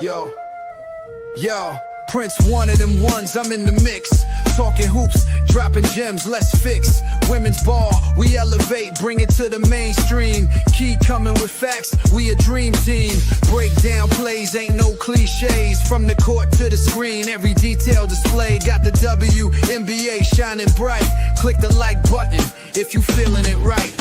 Yo, Prince one of them ones, I'm in the mix. Talking hoops, dropping gems, let's fix. Women's ball, we elevate, bring it to the mainstream. Key coming with facts, we a dream team. Break down plays, ain't no cliches. From the court to the screen, every detail displayed. Got the WNBA shining bright. Click the like button if you feeling it right.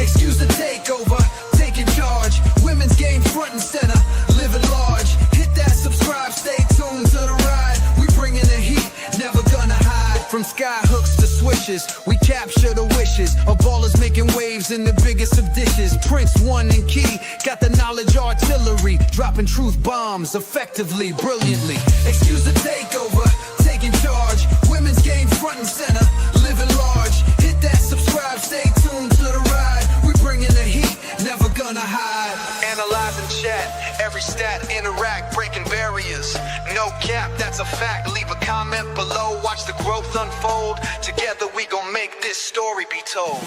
Excuse the takeover, taking charge. Women's game front and center, living large. Hit that subscribe, stay tuned to the ride. We bringing the heat, never gonna hide. From sky hooks to swishes, we capture the wishes of ballers making waves in the biggest of dishes. Prince one and Key got the knowledge artillery, dropping truth bombs effectively, brilliantly. Excuse the takeover, taking charge. Women's game front and center, living large. Hit that subscribe, stay tuned to the ride. We bringing the heat, never gonna hide. Analyzing chat, every stat interact, breaking barriers. No cap, that's a fact. Leave a comment below, watch the growth unfold. Together we gon' make this story be told.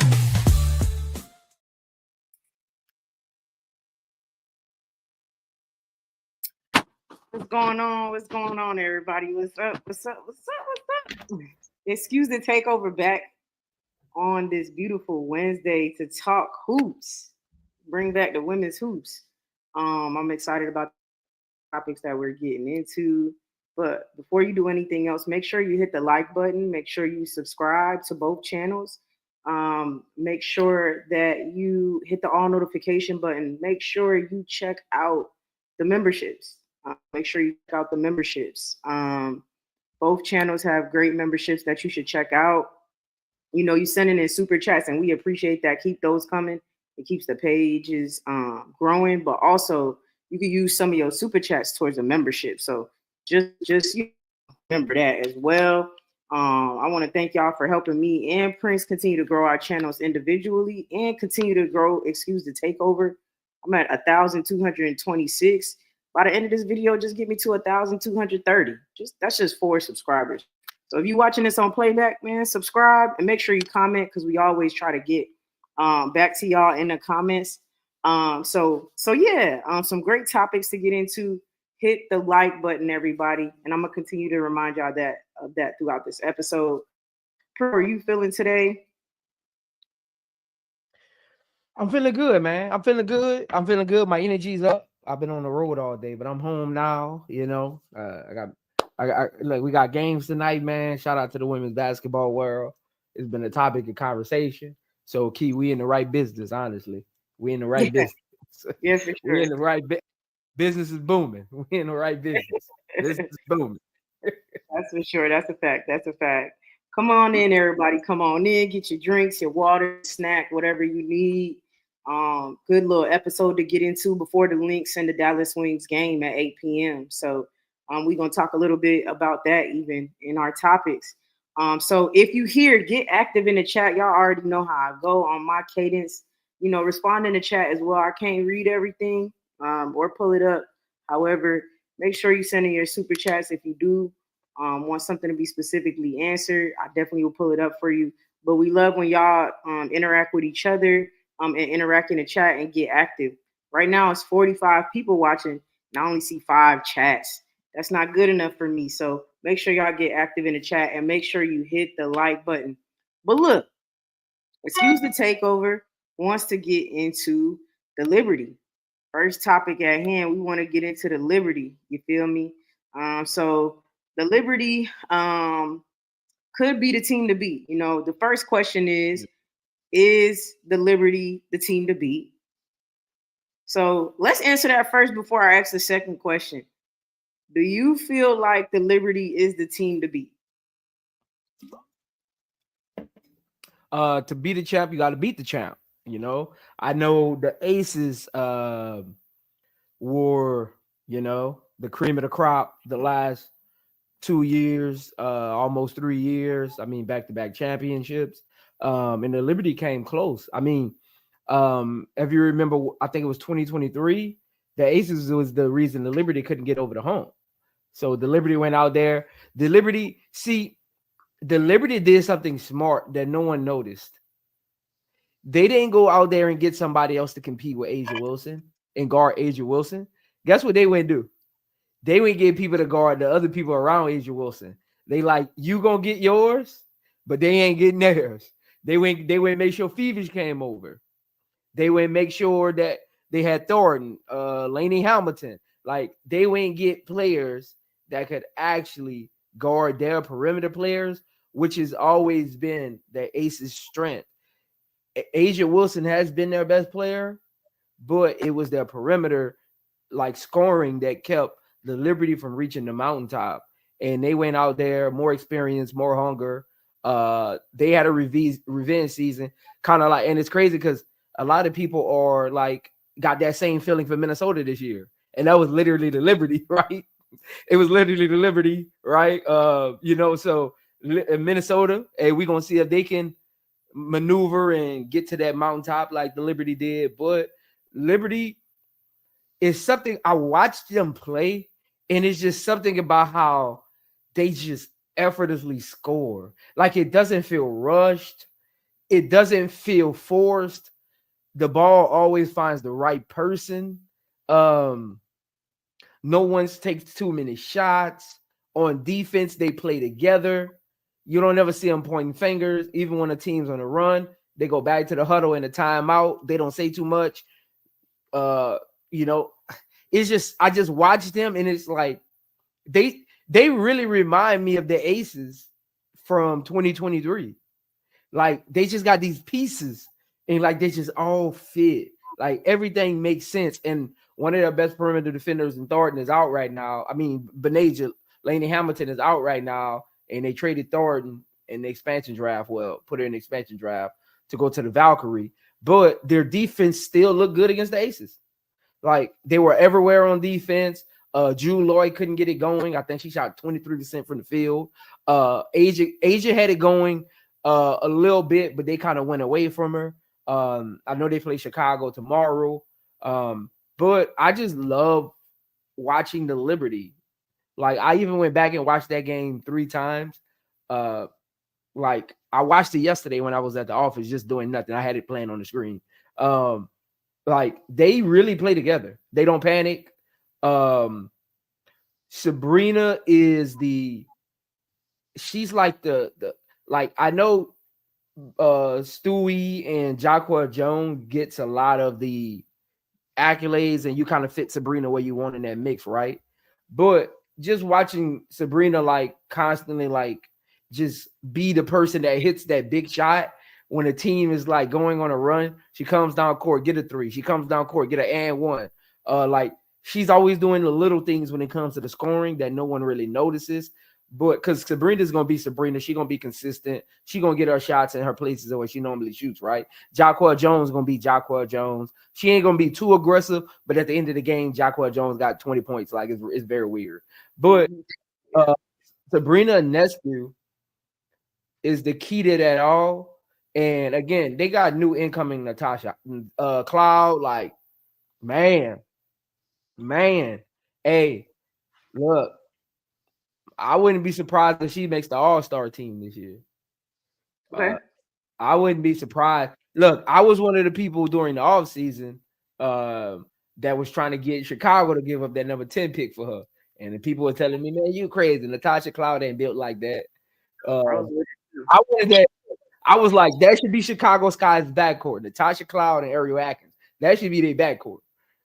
What's going on? What's going on, everybody? What's up? What's up? What's up? What's up? Excuse the takeover back on this beautiful Wednesday to talk hoops. Bring back the women's hoops. I'm excited about the topics that we're getting into. But before you do anything else, make sure you hit the like button. Make sure you subscribe to both channels. Make sure that you hit the all notification button. Make sure you check out the memberships. Make sure you check out the memberships. Both channels have great memberships that you should check out. You know, you sending in super chats, and we appreciate that. Keep those coming. It keeps the pages growing, but also you can use some of your super chats towards a membership. So just remember that as well. I want to thank y'all for helping me and Prince continue to grow our channels individually and continue to grow Excuse the Takeover. I'm at 1,226. By the end of this video, just get me to 1,230. That's just 4 subscribers. So if you're watching this on playback, man, subscribe and make sure you comment, because we always try to get back to y'all in the comments. So yeah, some great topics to get into. Hit the like button, everybody, and I'm gonna continue to remind y'all of that throughout this episode. How are you feeling today? I'm feeling good, man. I'm feeling good. My energy's up. I've been on the road all day, but I'm home now. You know, we got games tonight, man. Shout out to the women's basketball world. It's been a topic of conversation. So, Key, we in the right business, honestly. We in the right business. Yeah, for sure. We in the right business is booming. We in the right business. Business is booming. That's for sure. That's a fact. That's a fact. Come on in, everybody. Come on in. Get your drinks, your water, snack, whatever you need. Good little episode to get into before the Lynx and the Dallas Wings game at 8 p.m. So we're going to talk a little bit about that even in our topics. So if you hear, get active in the chat. Y'all already know how I go on my cadence. You know, respond in the chat as well. I can't read everything or pull it up. However, make sure you send in your super chats if you do want something to be specifically answered. I definitely will pull it up for you. But we love when y'all interact with each other and interact in the chat and get active. Right now, it's 45 people watching, and I only see 5 chats. That's not good enough for me. So make sure y'all get active in the chat and make sure you hit the like button. But look, Excuse the Takeover wants to get into the Liberty. First topic at hand, we want to get into the Liberty. You feel me? So the Liberty could be the team to beat. You know, the first question is the Liberty the team to beat? So let's answer that first before I ask the second question. Do you feel like the Liberty is the team to beat? To beat the champ, you got to beat the champ. You know, I know the Aces were, you know, the cream of the crop the last 2 years, almost 3 years. I mean, back-to-back championships. And the Liberty came close. I mean, if you remember, I think it was 2023, the Aces was the reason the Liberty couldn't get over the hump. So the Liberty went out there. The Liberty did something smart that no one noticed. They didn't go out there and get somebody else to compete with Asia Wilson and guard Asia Wilson. Guess what they went to do? they wouldn't get people to guard the other people around Asia Wilson. They like, you gonna get yours, but they ain't getting theirs. They went make sure Fevish came over. They went make sure that they had Thornton, Laney Hamilton. Like, they wouldn't get players that could actually guard their perimeter players, which has always been the Aces' strength. Asia Wilson has been their best player, but it was their perimeter, like, scoring that kept the Liberty from reaching the mountaintop. And they went out there, more experience, more hunger. They had a revenge season, kind of like, and it's crazy because a lot of people are like, got that same feeling for Minnesota this year. And that was literally the Liberty, right? It was literally the Liberty, right? So Minnesota, hey, we're going to see if they can maneuver and get to that mountaintop like the Liberty did. But Liberty is something, I watched them play, and it's just something about how they just effortlessly score. Like, it doesn't feel rushed. It doesn't feel forced. The ball always finds the right person. No one takes too many shots. On defense, they play together. You don't ever see them pointing fingers. Even when the team's on the run, they go back to the huddle and the timeout. They don't say too much. It's just, I just watched them, and it's like they really remind me of the Aces from 2023. Like, they just got these pieces, and like, they just all fit. Like, everything makes sense. And one of their best perimeter defenders in Thornton is out right now. I mean, Benaja, Laney Hamilton is out right now, and they traded Thornton in the expansion draft. Well, put her in the expansion draft to go to the Valkyrie. But their defense still looked good against the Aces. Like, they were everywhere on defense. Drew Lloyd couldn't get it going. I think she shot 23% from the field. Asia had it going a little bit, but they kind of went away from her. I know they play Chicago tomorrow. But I just love watching the Liberty. Like, I even went back and watched that game 3 times. Like, I watched it yesterday when I was at the office just doing nothing. I had it playing on the screen. Like, they really play together. They don't panic. Sabrina is she's like the like, I know Stewie and Jacqua Jones gets a lot of the accolades, and you kind of fit Sabrina where you want in that mix, right? But just watching Sabrina, like, constantly, like, just be the person that hits that big shot when a team is like going on a run. She comes down court, get a 3. She comes down court, get an and 1. Like, she's always doing the little things when it comes to the scoring that no one really notices. But because Sabrina's gonna be Sabrina, she's gonna be consistent. She's gonna get her shots in her places where she normally shoots, right? Jacqua Jones gonna be Jacqua Jones. She ain't gonna be too aggressive, but at the end of the game, Jacqua Jones got 20 points. Like, it's very weird. But Sabrina Ionescu is the key to that all. And again, they got new incoming Natasha Cloud. Like, man, hey, look, I wouldn't be surprised if she makes the All-Star team this year. Okay. I wouldn't be surprised. Look, I was one of the people during the offseason that was trying to get Chicago to give up that number 10 pick for her. And the people were telling me, man, you crazy. Natasha Cloud ain't built like that. I was like, that should be Chicago Sky's backcourt. Natasha Cloud and Ariel Atkins. That should be their backcourt.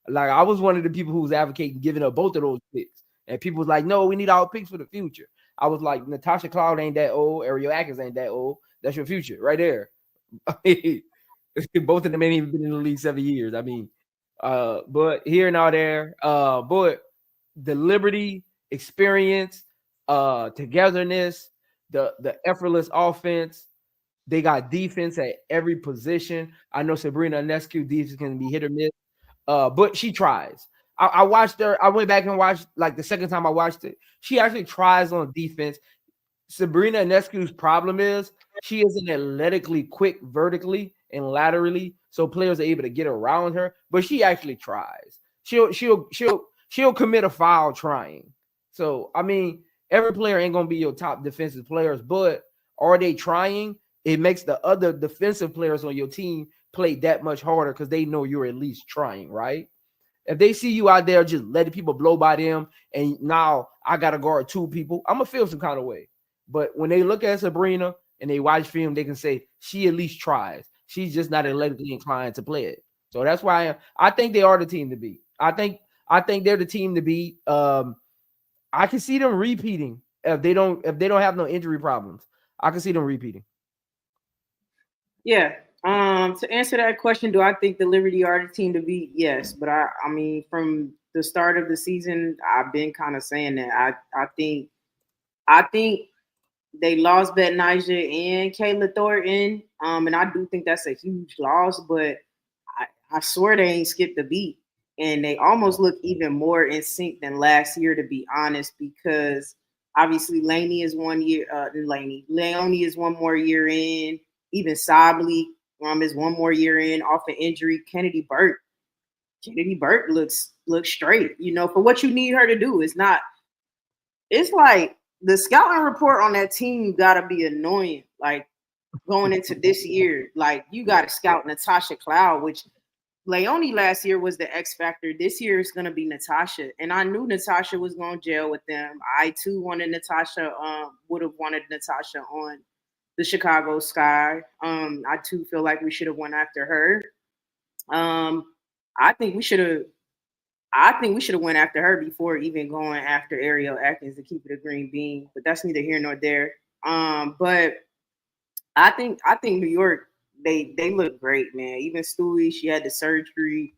Like, I was one of the people who was advocating giving up both of those picks. And people was like, no, we need our picks for the future. I was like, Natasha Cloud ain't that old. Ariel Atkins ain't that old. That's your future right there. Both of them ain't even been in the league 7 years. I mean, but here and out there. But the Liberty experience, togetherness, the effortless offense. They got defense at every position. I know Sabrina Ionescu defense can be hit or miss, but she tries. I watched her. I went back and watched, like, the second time I watched it. She actually tries on defense. Sabrina Ionescu's problem is she isn't athletically quick vertically and laterally, so players are able to get around her. But she actually tries. She'll commit a foul trying. So, I mean, every player ain't gonna be your top defensive players, but are they trying? It makes the other defensive players on your team play that much harder because they know you're at least trying, right? If they see you out there just letting people blow by them, and now I gotta guard 2 people, I'm gonna feel some kind of way. But when they look at Sabrina and they watch film, they can say she at least tries. She's just not athletically inclined to play it. So that's why I think they are the team to beat. I think they're the team to beat. I can see them repeating if they don't have no injury problems. I can see them repeating. Yeah. To answer that question, do I think the Liberty are the team to beat? Yes, but I mean, from the start of the season, I've been kind of saying that. I think they lost Betnijah and Kayla Thornton, and I do think that's a huge loss. But I swear they ain't skipped a beat, and they almost look even more in sync than last year, to be honest. Because obviously, Leonie is 1 year. Leonie is 1 more year in. Even Sabley is 1 more year in off an injury. Kennedy Burke looks straight. You know, for what you need her to do, it's like the scouting report on that team gotta be annoying. Like going into this year, like you gotta scout Natasha Cloud, which Leonie last year was the X factor. This year is gonna be Natasha, and I knew Natasha was gonna gel with them. I too wanted Natasha. Would have wanted Natasha on the Chicago Sky. I too feel like we should have went after her. I think we should have went after her before even going after Ariel Atkins to keep it a green bean. But that's neither here nor there. But I think New York, they look great, man. Even Stewie, she had the surgery.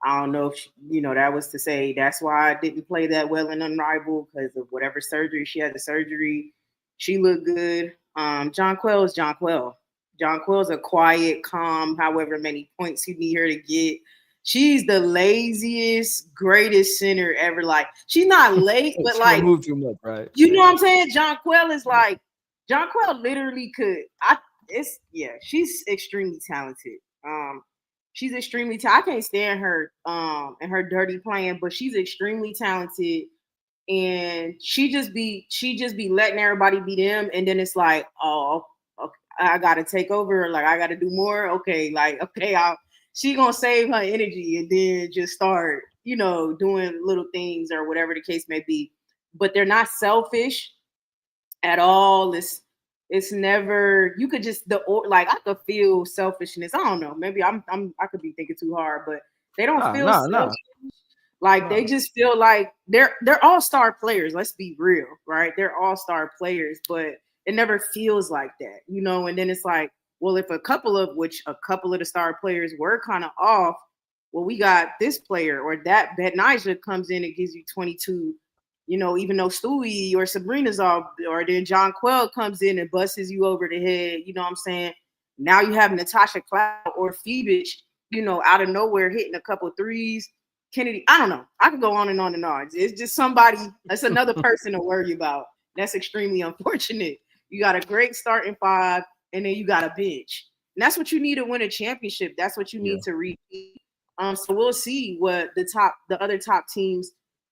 I don't know if that was to say that's why I didn't play that well in Unrivaled, because of whatever surgery she had. The surgery, she looked good. Jonquel is Jonquel. Jonquel's a quiet, calm, however many points you need her to get. She's the laziest, greatest center ever. Like, she's not late, but like, move too much, right? You know what I'm saying? Jonquel is like, Jonquel literally could. She's extremely talented. She's extremely talented. I can't stand her and her dirty playing, but she's extremely talented. And she just be letting everybody be them, and then it's like, oh, okay, I gotta take over, like I gotta do more. Okay, she gonna save her energy and then just start, doing little things or whatever the case may be. But they're not selfish at all. It's never, you could just I could feel selfishness. I don't know. Maybe I could be thinking too hard, but they don't feel selfish. Like they just feel like they're all-star players. Let's be real, right? They're all-star players, but it never feels like that, And then it's like, well, if a couple of the star players were kind of off, well, we got this player or that Betnijah comes in and gives you 22. Even though Stewie or Sabrina's off, or then Jonquel comes in and busts you over the head. You know what I'm saying? Now you have Natasha Cloud or Phoebich, out of nowhere hitting a couple threes. Kennedy, I don't know. I could go on and on and on. It's just somebody, that's another person to worry about. That's extremely unfortunate. You got a great starting 5, and then you got a bench. And that's what you need to win a championship. That's what you need to repeat. So we'll see what the other top teams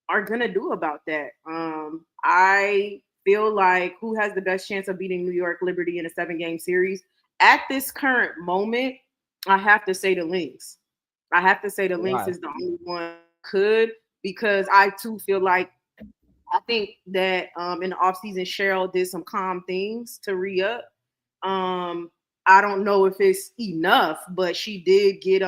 are gonna do about that. I feel like who has the best chance of beating New York Liberty in a 7-game series at this current moment, I have to say the Lynx. I have to say the Lynx is the only one could, because I too feel like, I think that in the offseason, Cheryl did some calm things to re-up. I don't know if it's enough, but she did get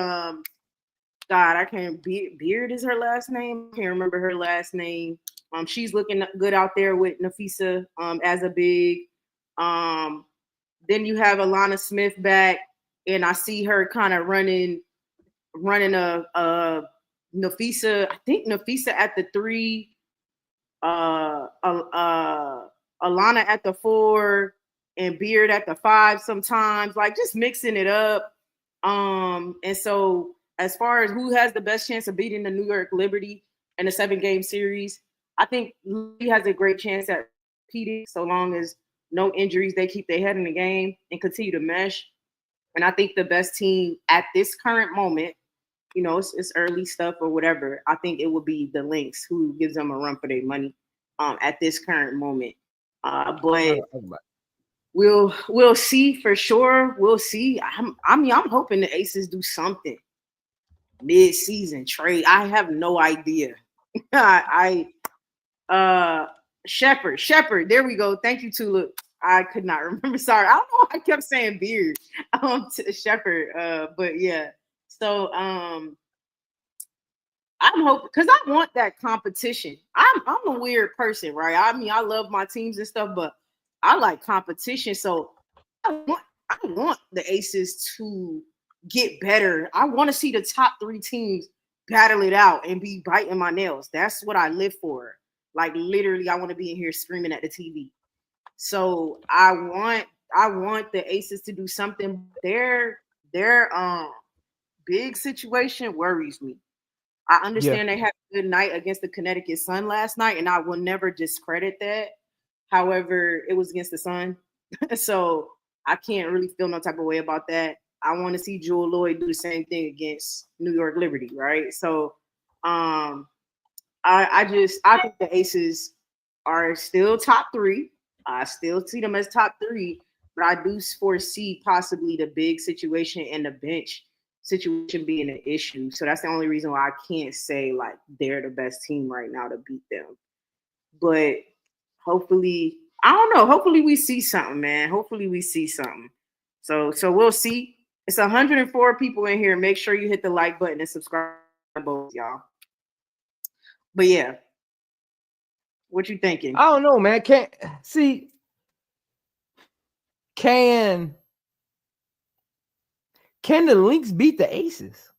Beard is her last name. I can't remember her last name. She's looking good out there with Nafisa as a big. Then you have Alana Smith back, and I see her kind of running a Nafisa. I think Nafisa at the 3, Alana at the 4, and Beard at the 5 sometimes, like just mixing it up. And so as far as who has the best chance of beating the New York Liberty in a 7-game series, I think Liberty has a great chance at repeating, so long as no injuries, they keep their head in the game and continue to mesh. And I think the best team at this current moment, it's early stuff or whatever, I think it would be the Lynx, who gives them a run for their money at this current moment. But we'll see for sure. We'll see. I'm hoping the Aces do something. mid-season trade. I have no idea. Shepherd. There we go. Thank you, Tulip. I could not remember. Sorry, I don't know. I kept saying Beard. To Shepherd. But yeah. So I'm hoping because I want that competition. I'm a weird person, right? I mean, I love my teams and stuff, but I like competition. So I want the Aces to get better. I want to see the top 3 teams battle it out and be biting my nails. That's what I live for. Like literally, I want to be in here screaming at the TV. So I want the Aces to do something. Their big situation worries me. I Yeah. understand they had a good night against the Connecticut Sun last night, and I will never discredit that. However, it was against the Sun, so I can't really feel no type of way about that. I want to see Jewel Lloyd do the same thing against New York Liberty, right? So, I think the Aces are still top 3. I still see them as top 3, but I do foresee possibly the big situation and the bench situation being an issue. So that's the only reason why I can't say like they're the best team right now to beat them. But hopefully, I don't know. Hopefully we see something, man. Hopefully we see something. So we'll see. It's 104 people in here. Make sure you hit the like button and subscribe, both y'all. But yeah, what you thinking? I don't know, man. Can the Lynx beat the Aces?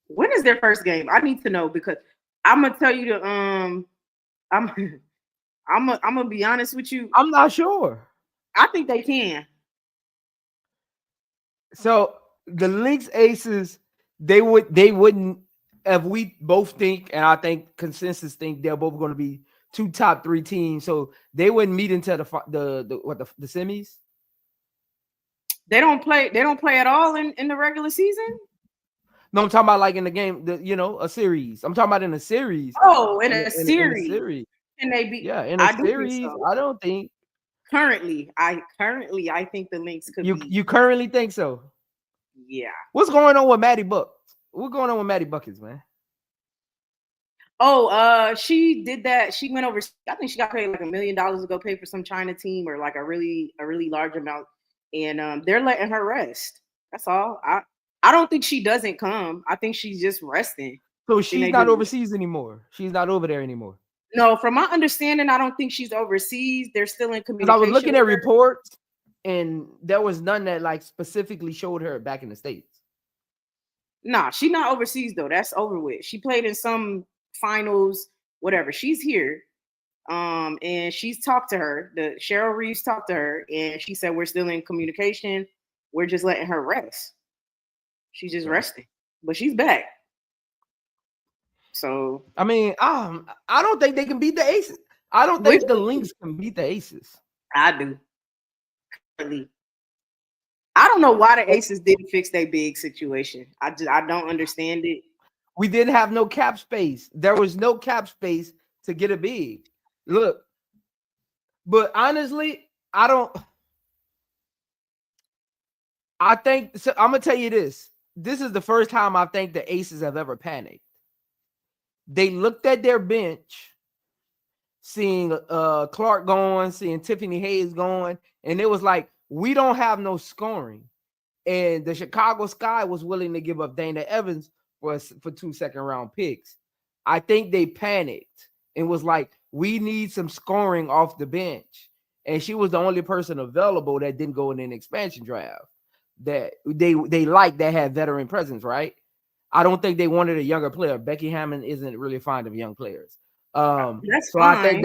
When is their first game? I need to know because I'm gonna tell you the I'm gonna be honest with you. I'm not sure. I think they can. So the Lynx Aces, they wouldn't, if we both think, and I think consensus think they're both going to be 2 top 3 teams, so they wouldn't meet until the semis. They don't play at all in the regular season. No, I'm talking about like in the game, a series. I'm talking about in a series. Oh, in a series. And they be in a series. So. I don't think currently I think the Lynx could be. You currently think so? Yeah. What's going on with Maddie Buck? What's going on with Maddie Buckets, man? Oh, she did that. She went over. I think she got paid like $1 million to go pay for some China team or like a really large amount, and they're letting her rest. That's all. I don't think she doesn't come. I think she's just resting. So she's not overseas anymore. She's not over there anymore. No, from my understanding, I don't think she's overseas. They're still in communication. I was looking at reports, and there was none that like specifically showed her back in the States. Nah, she's not overseas though. That's over with. She played in some finals, whatever. She's here. And she's talked to her. The Cheryl Reeves talked to her, and she said we're still in communication. We're just letting her rest. She's just resting, but she's back. So I mean, I don't think they can beat the Aces. I don't think the Lynx can beat the Aces. I do. I don't know why the Aces didn't fix their big situation. I don't understand it. We didn't have no cap space. There was no cap space to get a big. Look, but honestly, I think so. I'm gonna tell you this. This is the first time I think the Aces have ever panicked. They looked at their bench, seeing Clark going, seeing Tiffany Hayes going, and it was like, we don't have no scoring. And the Chicago Sky was willing to give up Dana Evans for 2 second-round picks. I think they panicked and was like, we need some scoring off the bench. And she was the only person available that didn't go in an expansion draft that they liked that had veteran presence, right? I don't think they wanted a younger player. Becky Hammond isn't really fond of young players. That's so fine. I think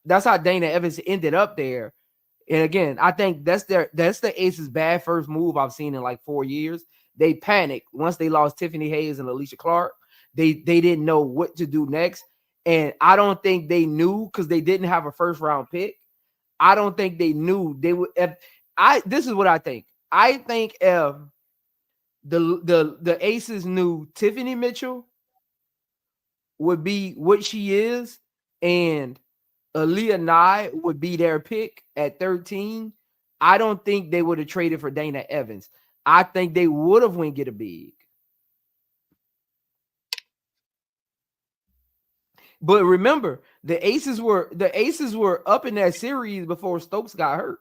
that's how Dana Evans ended up there. And again, I think that's the Aces' bad first move I've seen in like 4 years. They panicked once they lost Tiffany Hayes and Alicia Clark. They didn't know what to do next. And I don't think they knew because they didn't have a first round pick. I don't think they knew they would. This is what I think. I think if the Aces knew Tiffany Mitchell would be what she is, and Aaliyah Nye would be their pick at 13, I don't think they would have traded for Dana Evans. I think they would have went get a big. But remember, the Aces were up in that series before Stokes got hurt.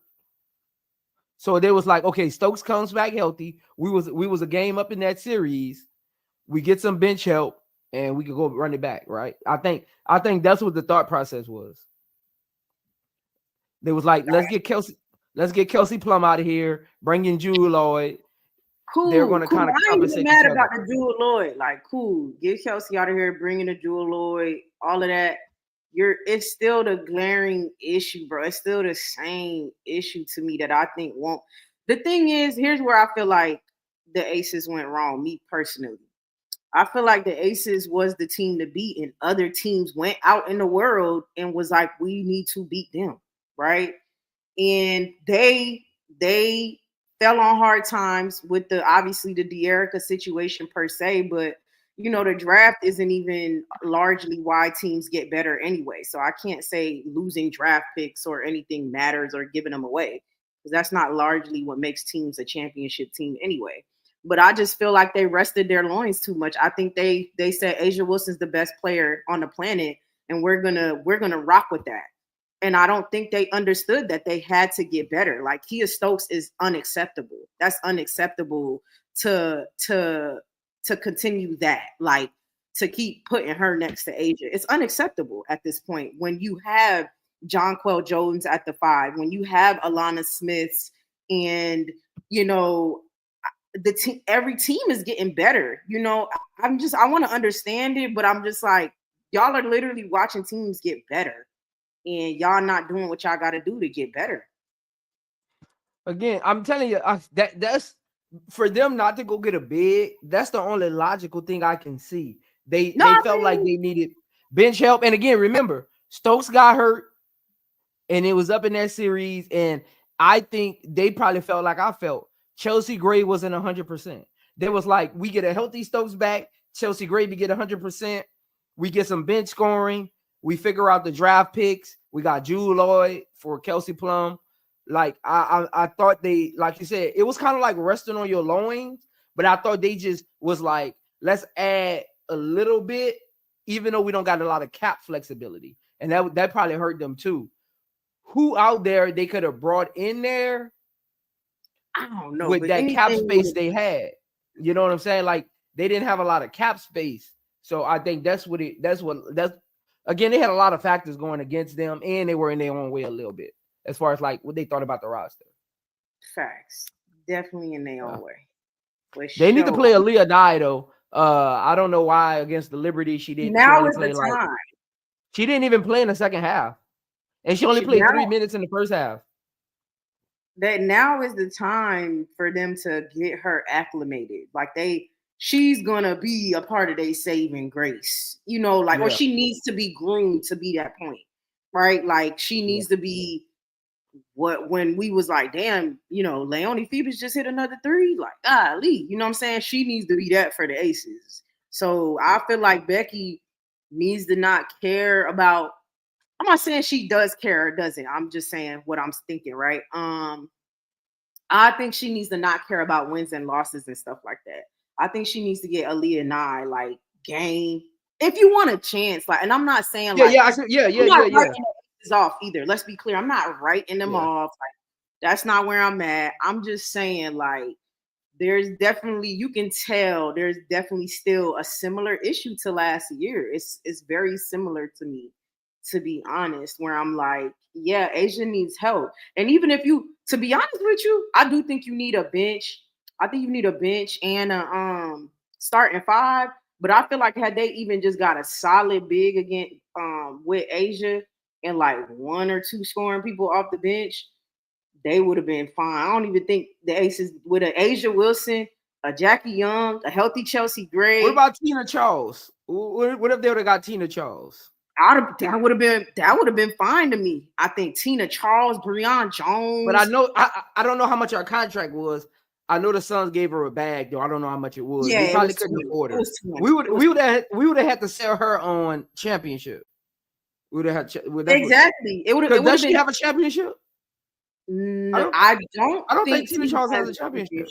So they was like, okay, Stokes comes back healthy. We was a game up in that series. We get some bench help and we could go run it back, right? I think that's what the thought process was. They was like, let's get Kelsey Plum out of here, bring in Jewel Lloyd. Cool. They're going to kind of compensate I ain't even mad each about other. the Jewel Lloyd. Like, cool. Get Kelsey out of here, bring in the Jewel Lloyd, all of that. It's still the glaring issue, bro. It's still the same issue to me that I think won't. The thing is, here's where I feel like the Aces went wrong, me personally. I feel like the Aces was the team to beat, and other teams went out in the world and was like, we need to beat them, right? And they fell on hard times with obviously the De'Erica situation per se, but the draft isn't even largely why teams get better anyway. So I can't say losing draft picks or anything matters or giving them away, because that's not largely what makes teams a championship team anyway. But I just feel like they rested their loins too much. I think they said A'ja Wilson's the best player on the planet, and we're gonna rock with that. And I don't think they understood that they had to get better. Like, Kia Stokes is unacceptable. That's unacceptable to continue that. Like, to keep putting her next to A'ja. It's unacceptable at this point when you have Jonquel Jones at the 5, when you have Alana Smiths, and every team is getting better. I want to understand it, but I'm just like, y'all are literally watching teams get better, and y'all not doing what y'all got to do to get better. Again, I'm telling you, that's for them not to go get a big. That's the only logical thing I can see. They felt like they needed bench help. And again, remember, Stokes got hurt, and it was up in that series. And I think they probably felt like I felt. Chelsea Gray wasn't 100%. They was like, we get a healthy Stokes back. Chelsea Gray, we get 100%. We get some bench scoring. We figure out the draft picks. We got Jewel Lloyd for Kelsey Plum. Like, I thought they, like you said, it was kind of like resting on your loins, but I thought they just was like, let's add a little bit, even though we don't got a lot of cap flexibility. And that probably hurt them too. Who out there they could have brought in there? I don't know. With that cap space they had. You know what I'm saying? Like, they didn't have a lot of cap space. So I think that's again, they had a lot of factors going against them, and they were in their own way a little bit as far as like what they thought about the roster. Facts. Definitely in their own way. They need to play Aaliyah Nye though. I don't know why against the Liberty she didn't. Now is the time. She didn't even play in the second half, and she only played 3 minutes in the first half. That now is the time for them to get her acclimated. Like, she's gonna be a part of their saving grace, or she needs to be groomed to be that point, right? Like, she needs to be when we was like, damn, Leonie Phoebus just hit another 3, like, golly, you know what I'm saying? She needs to be that for the Aces. So I feel like Becky needs to not care about. I'm not saying she does care or doesn't. I'm just saying what I'm thinking, right? I think she needs to not care about wins and losses and stuff like that. I think she needs to get Aaliyah Nye, like, game. If you want a chance, like, and I'm not saying off either. Let's be clear. I'm not writing them off. Like, that's not where I'm at. I'm just saying, like, there's definitely, you can tell there's definitely still a similar issue to last year. It's very similar to me, to be honest, where I'm like, yeah, A'ja needs help. And even if to be honest with you, I do think you need a bench. I think you need a bench and a starting 5. But I feel like had they even just got a solid big against with A'ja and like 1 or 2 scoring people off the bench, they would have been fine. I don't even think the Aces with an A'ja Wilson, a Jackie Young, a healthy Chelsea Gray. What about Tina Charles? What if they would have got Tina Charles? That would have been fine to me. I think Tina Charles, Breon Jones. But I know I don't know how much her contract was. I know the Suns gave her a bag, though. I don't know how much it was. Yeah, they probably couldn't afford her. We would have had to sell her on championship. We would have had exactly. It would have. Does she have a championship? No, I don't think Tina Charles has a championship.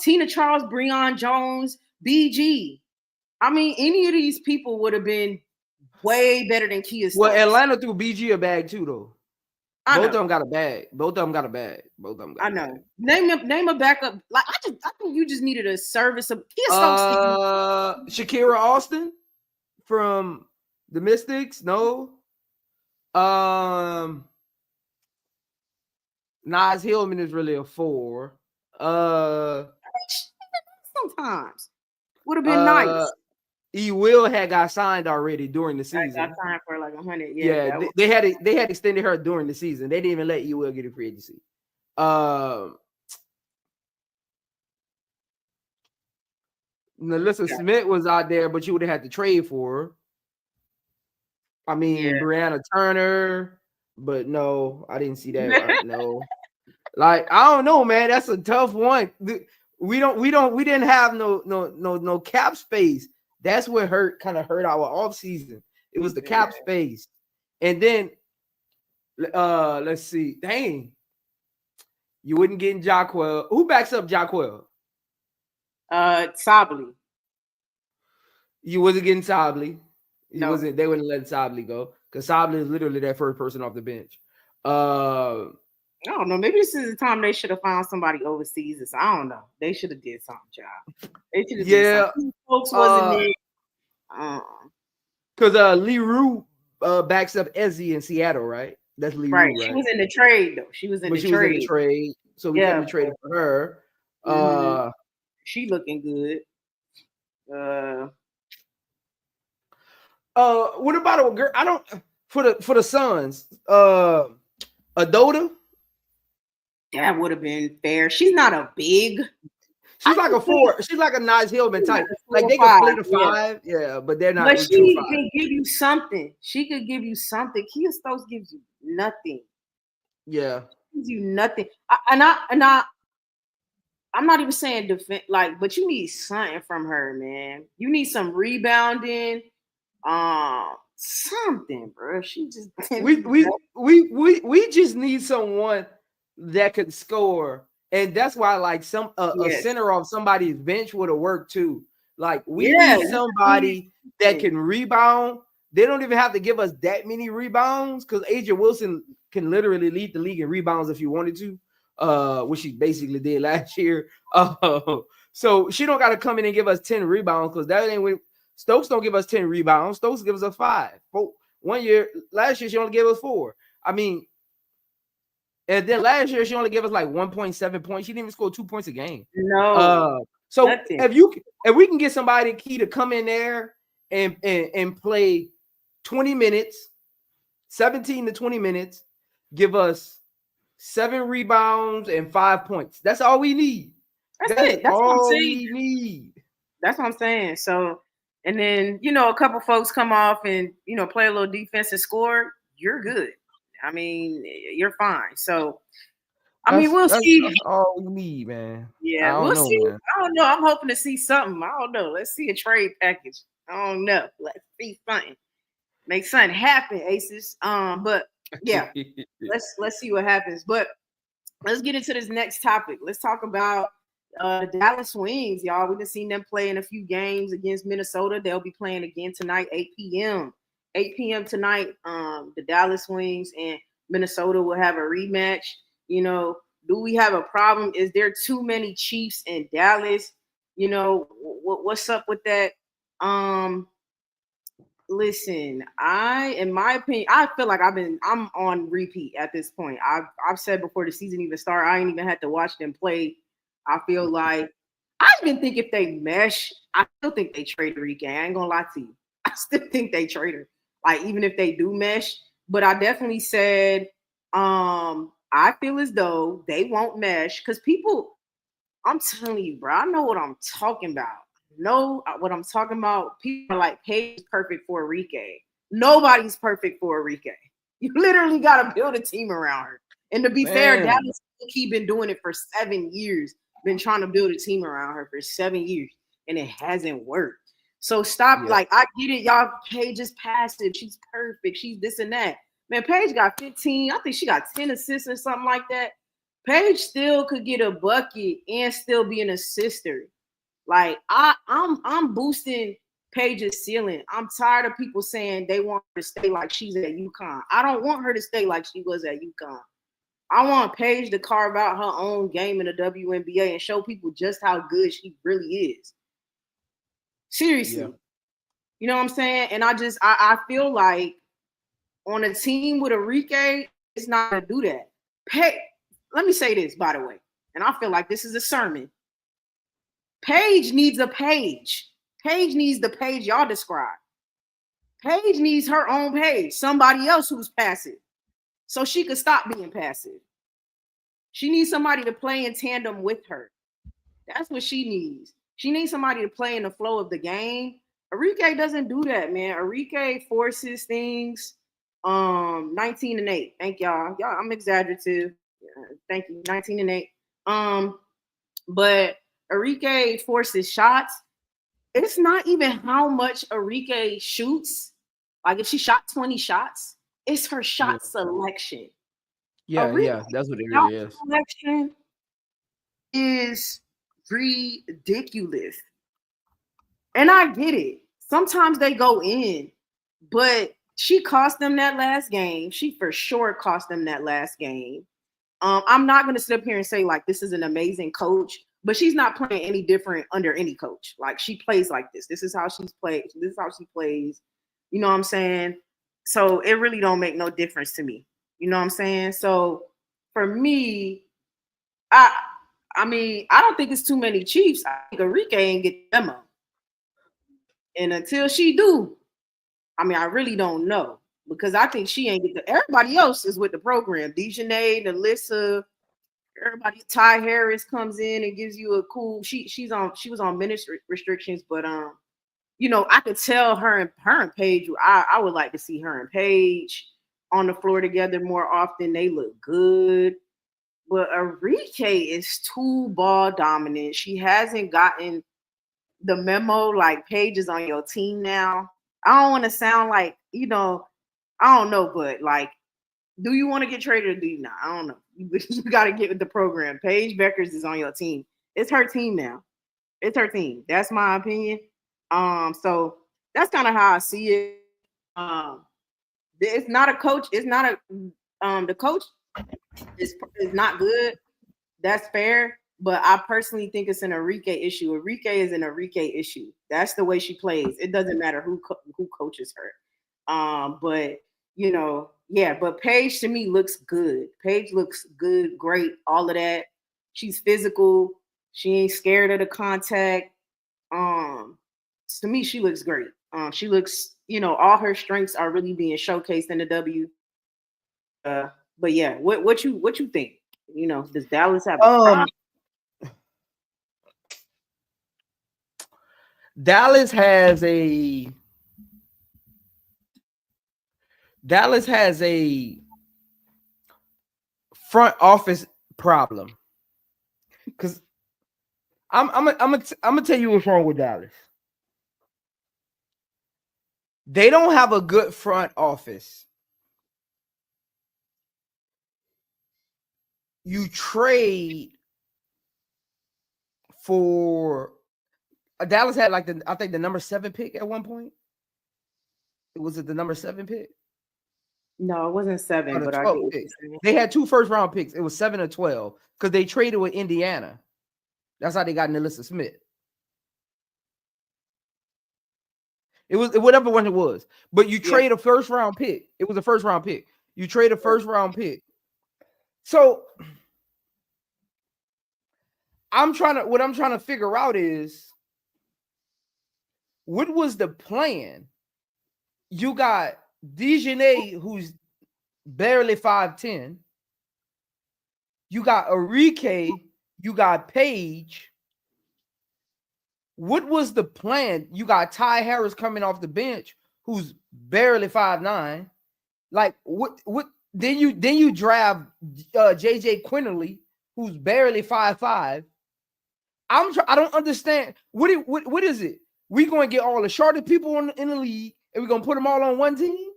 Tina Charles, Breon Jones, BG. I mean, any of these people would have been way better than Kia Stokes. Well, Atlanta threw BG a bag too, though. I Both know. of them got a bag. Both of them got a bag. I know. Name a backup. Like I think you just needed a service of Kia Stokes. Shakira Austin from the Mystics. No. Nas Hillman is really a 4. Sometimes would have been nice. E Will had got signed already during the season. Got signed for like 100. Yeah, they had extended her during the season. They didn't even let E Will get a free agency. Melissa Smith was out there, but you would have had to trade for her. I mean, Brianna Turner, but no, I didn't see that. No, like I don't know, man. That's a tough one. We didn't have no cap space. That's what kind of hurt our offseason. It was the cap space. And then let's see. Dang. You wouldn't get in Jacquel. Who backs up Jacquel? Sably. You wasn't getting Sably. No. They wouldn't let Sably go because Sably is literally that first person off the bench. I don't know. Maybe this is the time they should have found somebody overseas. I don't know. They should have did something, child. They should have did something. Folks wasn't there. Because Lee Rue backs up Ezzy in Seattle, right? That's Lee Rue, right? She was in the trade, though. She was in the trade. So we couldn't trade for her. She looking good. What about a girl? I don't for the Suns. Adota. That would have been fair. She's not a big. She's like a 4. She's like a Nas Hillman type. Like they can play the 5, but they're not. But she can give you something. She could give you something. Kia Stokes gives you nothing. Yeah, gives you nothing. I'm not even saying defend, but you need something from her, man. You need some rebounding, something, bro. She just we just need someone that could score, and that's why a center off somebody's bench would have worked too. Like we need somebody that can rebound. They don't even have to give us that many rebounds because AJ Wilson can literally lead the league in rebounds if you wanted to, which she basically did last year. So she don't got to come in and give us 10 rebounds because that ain't when Stokes don't give us 10 rebounds. Stokes gives us 5. Last year she only gave us 4. I mean, and then last year she only gave us like 1.7 points. She didn't even score 2 points a game. No. So if we can get somebody key to come in there and play 20 minutes, 17 to 20 minutes, give us 7 rebounds and 5 points. That's all we need. That's it. That's all we need. That's what I'm saying. So, and then, a couple folks come off and, play a little defense and score, you're good. I mean, you're fine. So, we'll see. That's all we need, man. Yeah, we'll see. Man. I don't know. I'm hoping to see something. I don't know. Let's see a trade package. I don't know. Let's see something. Make something happen, Aces. But yeah, let's see what happens. But let's get into this next topic. Let's talk about the Dallas Wings, y'all. We've been seeing them play in a few games against Minnesota. They'll be playing again tonight, 8 p.m. 8 p.m. tonight. The Dallas Wings and Minnesota will have a rematch. Do we have a problem? Is there too many Chiefs in Dallas? What's up with that? Listen, in my opinion, I feel like I'm on repeat at this point. I've said before the season even started, I ain't even had to watch them play. I feel like I even think if they mesh, I still think they trade Enrique. I ain't gonna lie to you. I still think they trade her. Like even if they do mesh, but I definitely said I feel as though they won't mesh because people, I'm telling you, bro, I know what I'm talking about. People are like, Paige is perfect for Enrique. Nobody's perfect for Enrique. You literally got to build a team around her. And to be fair, Dallas been doing it for 7 years. Been trying to build a team around her for 7 years, and it hasn't worked. So stop. Yeah. I get it, y'all. Paige is passive. She's perfect. She's this and that. Man, Paige got 15. I think she got 10 assists or something like that. Paige still could get a bucket and still be an assister. Like I'm boosting Paige's ceiling. I'm tired of people saying they want her to stay like she's at UConn. I don't want her to stay like she was at UConn. I want Paige to carve out her own game in the WNBA and show people just how good she really is. Seriously. Yeah. You know what I'm saying? And I feel like on a team with Enrique, it's not going to do that. Let me say this, by the way, and I feel like this is a sermon. Paige needs a Paige. Paige needs the Paige y'all describe. Paige needs her own Paige, somebody else who's passive, so she could stop being passive. She needs somebody to play in tandem with her. That's what she needs. She needs somebody to play in the flow of the game. Enrique doesn't do that, man. Enrique forces things. 19-8. Thank y'all. Y'all, I'm exaggerative. Thank you. 19-8. But Enrique forces shots. It's not even how much Enrique shoots. Like if she shot 20 shots, it's her shot selection. Yeah, that's what it really is. Selection is ridiculous. And I get it. Sometimes they go in, but she cost them that last game. She for sure cost them that last game. I'm not going to sit up here and say like this is an amazing coach, but she's not playing any different under any coach. Like she plays like this. This is how she's played. This is how she plays. You know what I'm saying? So it really don't make no difference to me. You know what I'm saying? So for me, I mean, I don't think it's too many Chiefs. I think Enrique ain't get the memo. And until she do, I mean, I really don't know because I think she ain't get the. Everybody else is with the program. Dejanay, Alyssa, everybody. Ty Harris comes in and gives you a cool. She was on minutes restrictions, but you know, I could tell her and Paige. I would like to see her and Paige on the floor together more often. They look good. But Enrique is too ball dominant. She hasn't gotten the memo like Paige is on your team now. I don't want to sound like, you know, I don't know, but like, do you want to get traded or do you not? I don't know. You got to get with the program. Paige Beckers is on your team. It's her team now. It's her team. That's my opinion. So that's kind of how I see it. It's not a coach. It's not a the coach is not good. That's fair. But I personally think it's an Enrique issue. Enrique is an Enrique issue. That's the way she plays. It doesn't matter who coaches her. But you know, yeah. But Paige to me looks good. Paige looks good, great, all of that. She's physical. She ain't scared of the contact. To me, she looks great. She looks, you know, all her strengths are really being showcased in the W. But yeah, what you think? You know, does Dallas have a problem? Dallas has a front office problem. Because I'm gonna tell you what's wrong with Dallas. They don't have a good front office. You trade for Dallas had like I think the number 7 pick at one point. Was it the number 7 pick? No, it wasn't 7, but I get they had 2 first-round picks. It was 7 or 12 because they traded with Indiana. That's how they got Nelissa Smith. It was whatever one it was, but you trade a first-round pick. It was a first-round pick. You trade a first-round pick. So what I'm trying to figure out is what was the plan? You got Dejanay, who's barely 5'10". You got Enrique, you got Paige. What was the plan? You got Ty Harris coming off the bench, who's barely 5'9". Like what then you draft JJ Quinterly, who's barely 5'5". I don't understand. What is it? We going to get all the shortest people in the league and we're going to put them all on one team?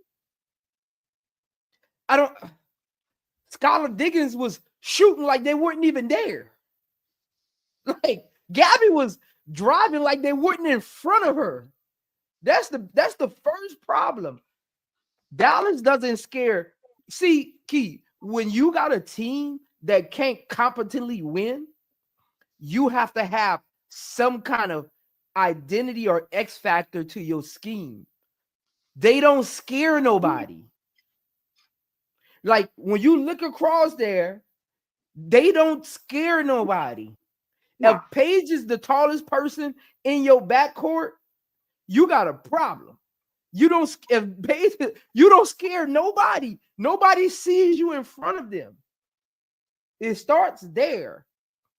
Skylar Diggins was shooting like they weren't even there. Like Gabby was driving like they weren't in front of her. That's the first problem. Dallas doesn't scare. See, Key, when you got a team that can't competently win, you have to have some kind of identity or X factor to your scheme. They don't scare nobody. Like when you look across there, they don't scare nobody. No. If Paige is the tallest person in your backcourt, you got a problem. You don't scare nobody. Nobody sees you in front of them. It starts there.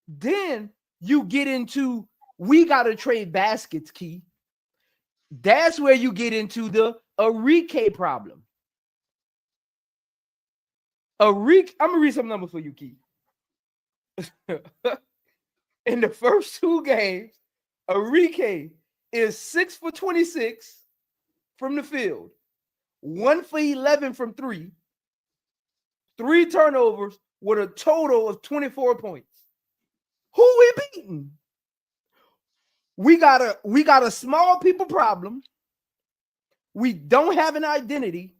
Then you get into we got to trade baskets, Key. That's where you get into the Enrique problem. I'm gonna read some numbers for you, Key. In the first 2 games, Enrique is 6 for 26 from the field, 1 for 11 from 3, 3 turnovers with a total of 24 points. Who we beating? We got a small people problem. We don't have an identity,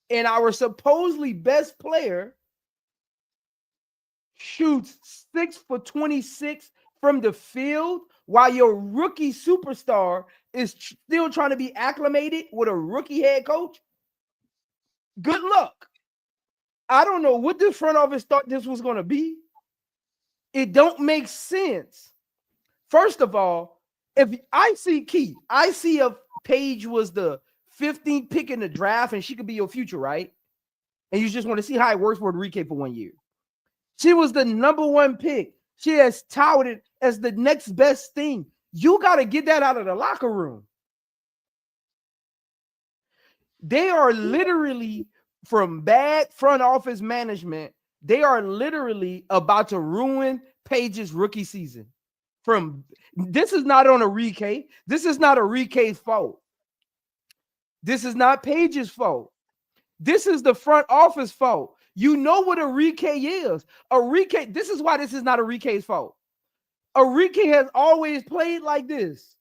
and our supposedly best player shoots 6 for 26 from the field while your rookie superstar is still trying to be acclimated with a rookie head coach. Good luck. I don't know what the front office thought this was going to be. It don't make sense. First of all, if I see if Paige was the 15th pick in the draft and she could be your future, right? And you just want to see how it works for Enrique for 1 year. She was the number 1 pick. She has touted as the next best thing. You got to get that out of the locker room. They are literally, from bad front office management, they are literally about to ruin Paige's rookie season. This is not on Enrique. This is not Enrique's fault. This is not Paige's fault. This is the front office fault. You know what Enrique is. This is why this is not Enrique's fault. Enrique has always played like this.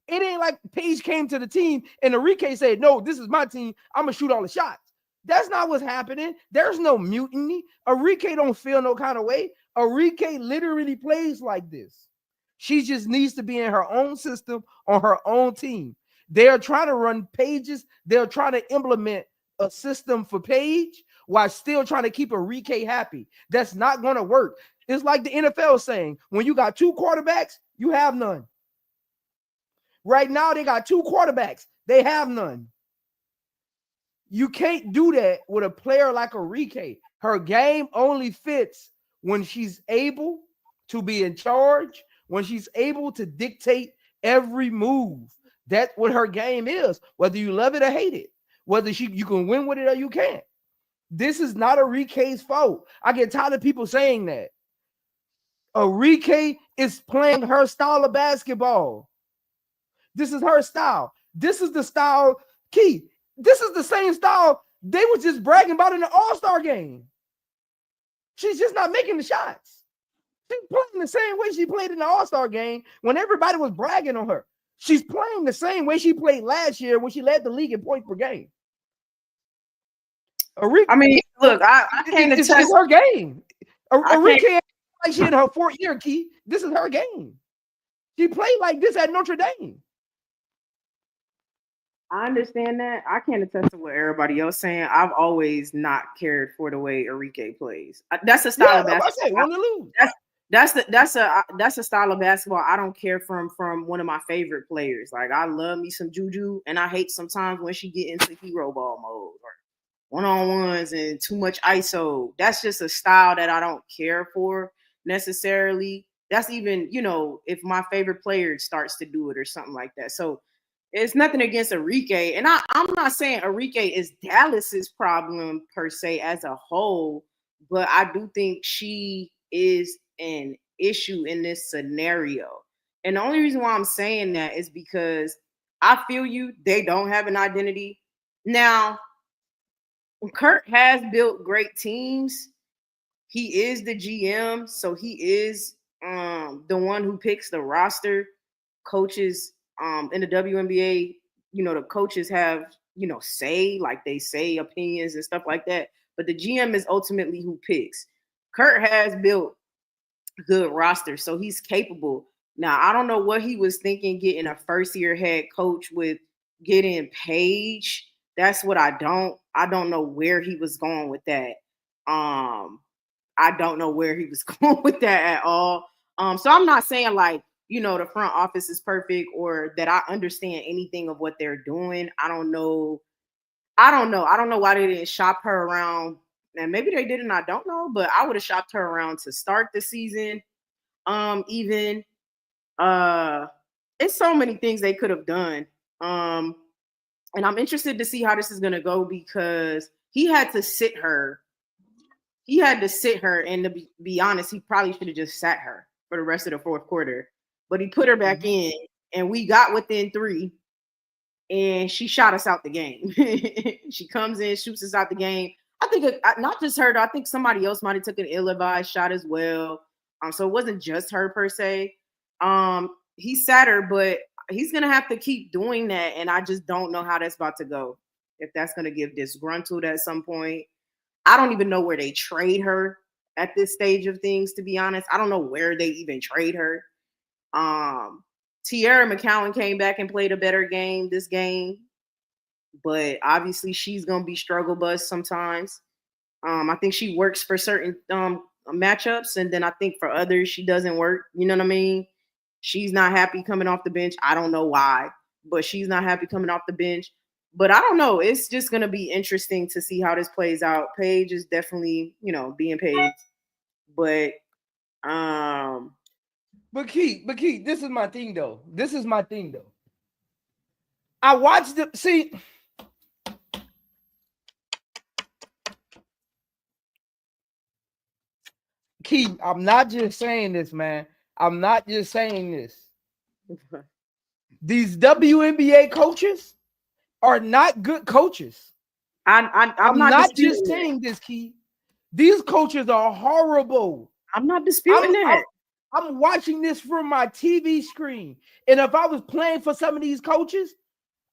It ain't like Paige came to the team and Enrique said, no, this is my team. I'm going to shoot all the shots. That's not what's happening. There's no mutiny. Enrique don't feel no kind of way. Enrique literally plays like this. She just needs to be in her own system on her own team. They're trying to run Paige's. They're trying to implement a system for Paige while still trying to keep Enrique happy. That's not going to work. It's like the NFL saying, when you got 2 quarterbacks, you have none. Right now, they got 2 quarterbacks. They have none. You can't do that with a player like Enrique. Her game only fits when she's able to be in charge, when she's able to dictate every move. That's what her game is, whether you love it or hate it, whether you can win with it or you can't. This is not Enrique's fault. I get tired of people saying that. Enrique is playing her style of basketball. This is her style. This is the style, Key. This is the same style they were just bragging about in the All-Star game. She's just not making the shots. She's playing the same way she played in the All-Star game when everybody was bragging on her. She's playing the same way she played last year when she led the league in points per game. Enrique, I mean, look, I can't it's attest. her game. Enrique, like she in her 4th year, Key. This is her game. She played like this at Notre Dame. I understand that. I can't attest to what everybody else saying. I've always not cared for the way Enrique plays. That's a style of basketball. Win or lose. That's a style of basketball I don't care from one of my favorite players. Like, I love me some Juju, and I hate sometimes when she get into hero ball mode or one-on-ones and too much ISO. That's just a style that I don't care for necessarily. That's even, if my favorite player starts to do it or something like that. So it's nothing against Enrique. And I'm not saying Enrique is Dallas's problem per se as a whole, but I do think she is an issue in this scenario. And the only reason why I'm saying that is because I feel you, they don't have an identity. Now, Kurt has built great teams. he is the GM, so he is the one who picks the roster. Coaches in the WNBA, you know, the coaches have, you know, they say opinions and stuff like that. But the GM is ultimately who picks. Kurt has built good roster, so he's capable. Now, I don't know what he was thinking getting a first-year head coach with getting Paige. That's what I don't know where he was going with that. I don't know where he was going with that at all. So I'm not saying like, you know, the front office is perfect or that I understand anything of what they're doing. I don't know. I don't know why they didn't shop her around. And maybe they didn't, I don't know, but I would have shopped her around to start the season. Even it's so many things they could have done. And I'm interested to see how this is gonna go because he had to sit her. He had to sit her, and to be honest, he probably should have just sat her for the rest of the fourth quarter. But he put her back in, and we got within 3, and she shot us out the game. She comes in, shoots us out the game. I think not just her, though. I think somebody else might have took an ill-advised shot as well. So it wasn't just her per se. He sat her, but he's gonna have to keep doing that, and I just don't know how that's about to go. If that's gonna get disgruntled at some point. I don't even know where they trade her at this stage of things, to be honest. I don't know where they even trade her. Tierra McCowan came back and played a better game this game, but obviously she's gonna be struggle bus sometimes. I think she works for certain matchups, and then I think for others she doesn't work. You know what I mean? She's not happy coming off the bench. I don't know why, but she's not happy coming off the bench. But I don't know. It's just going to be interesting to see how this plays out. Paige is definitely, you know, being Paige. But Key, this is my thing though. I watched the see. Key, I'm not just saying this, man. I'm not just saying this. These WNBA coaches are not good coaches. I'm not just saying this, Key. These coaches are horrible. I'm not disputing that. I'm watching this from my TV screen. And if I was playing for some of these coaches,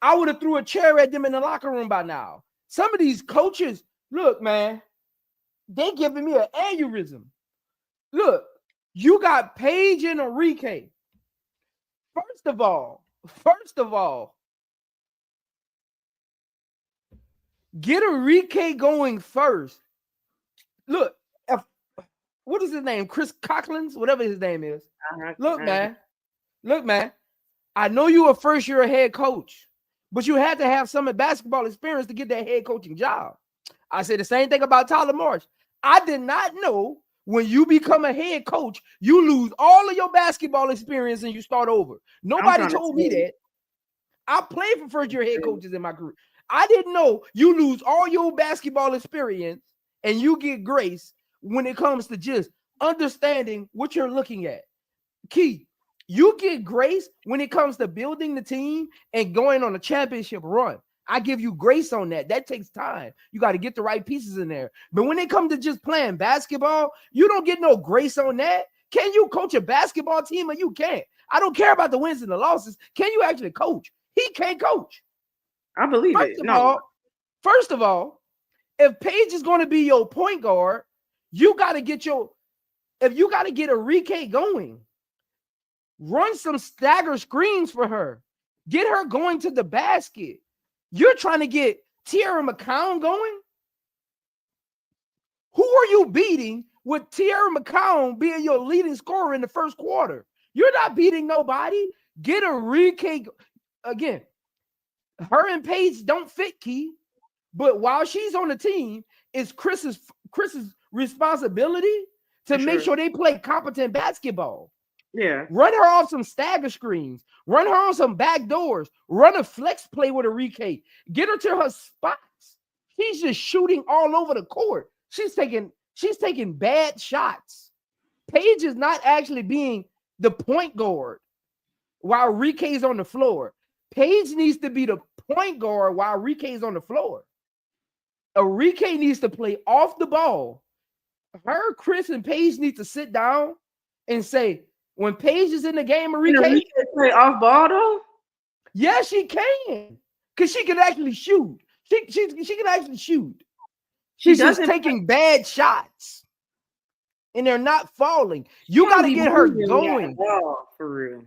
I would have threw a chair at them in the locker room by now. Some of these coaches, look, man, they giving me an aneurysm. Look, you got Paige and Enrique. First of all, get Enrique going first. Look, what is his name? Chris Coughlins, whatever his name is. Look, man. I know you a first-year head coach, but you had to have some basketball experience to get that head coaching job. I say the same thing about Tyler Marsh. I did not know when you become a head coach, you lose all of your basketball experience and you start over. Nobody told me that. I played for first-year head coaches in my career. I didn't know you lose all your basketball experience and you get grace when it comes to just understanding what you're looking at. Key, you get grace when it comes to building the team and going on a championship run. I give you grace on that. That takes time. You got to get the right pieces in there. But when it comes to just playing basketball, you don't get no grace on that. Can you coach a basketball team or you can't? I don't care about the wins and the losses. Can you actually coach? He can't coach. I believe First of all, if Paige is going to be your point guard, you got to get Enrique going. Run some stagger screens for her. Get her going to the basket. You're trying to get Tierra McCown going? Who are you beating with Tierra McCown being your leading scorer in the first quarter? You're not beating nobody. Get Enrique again. Her and Paige don't fit, Key. But while she's on the team, it's Chris's responsibility to make sure they play competent basketball. Yeah. Run her off some stagger screens. Run her on some back doors. Run a flex play with Enrique. Get her to her spots. She's just shooting all over the court. She's taking bad shots. Paige is not actually being the point guard while Enrique's on the floor. Paige needs to be the point guard while Enrique's on the floor. Enrique needs to play off the ball. her, Chris, and Paige need to sit down and say, when Paige is in the game, Enrique can play off ball though. Yeah, she can, because she can actually shoot. She can actually shoot. She's just taking bad shots, and they're not falling. You got to get her going. For real.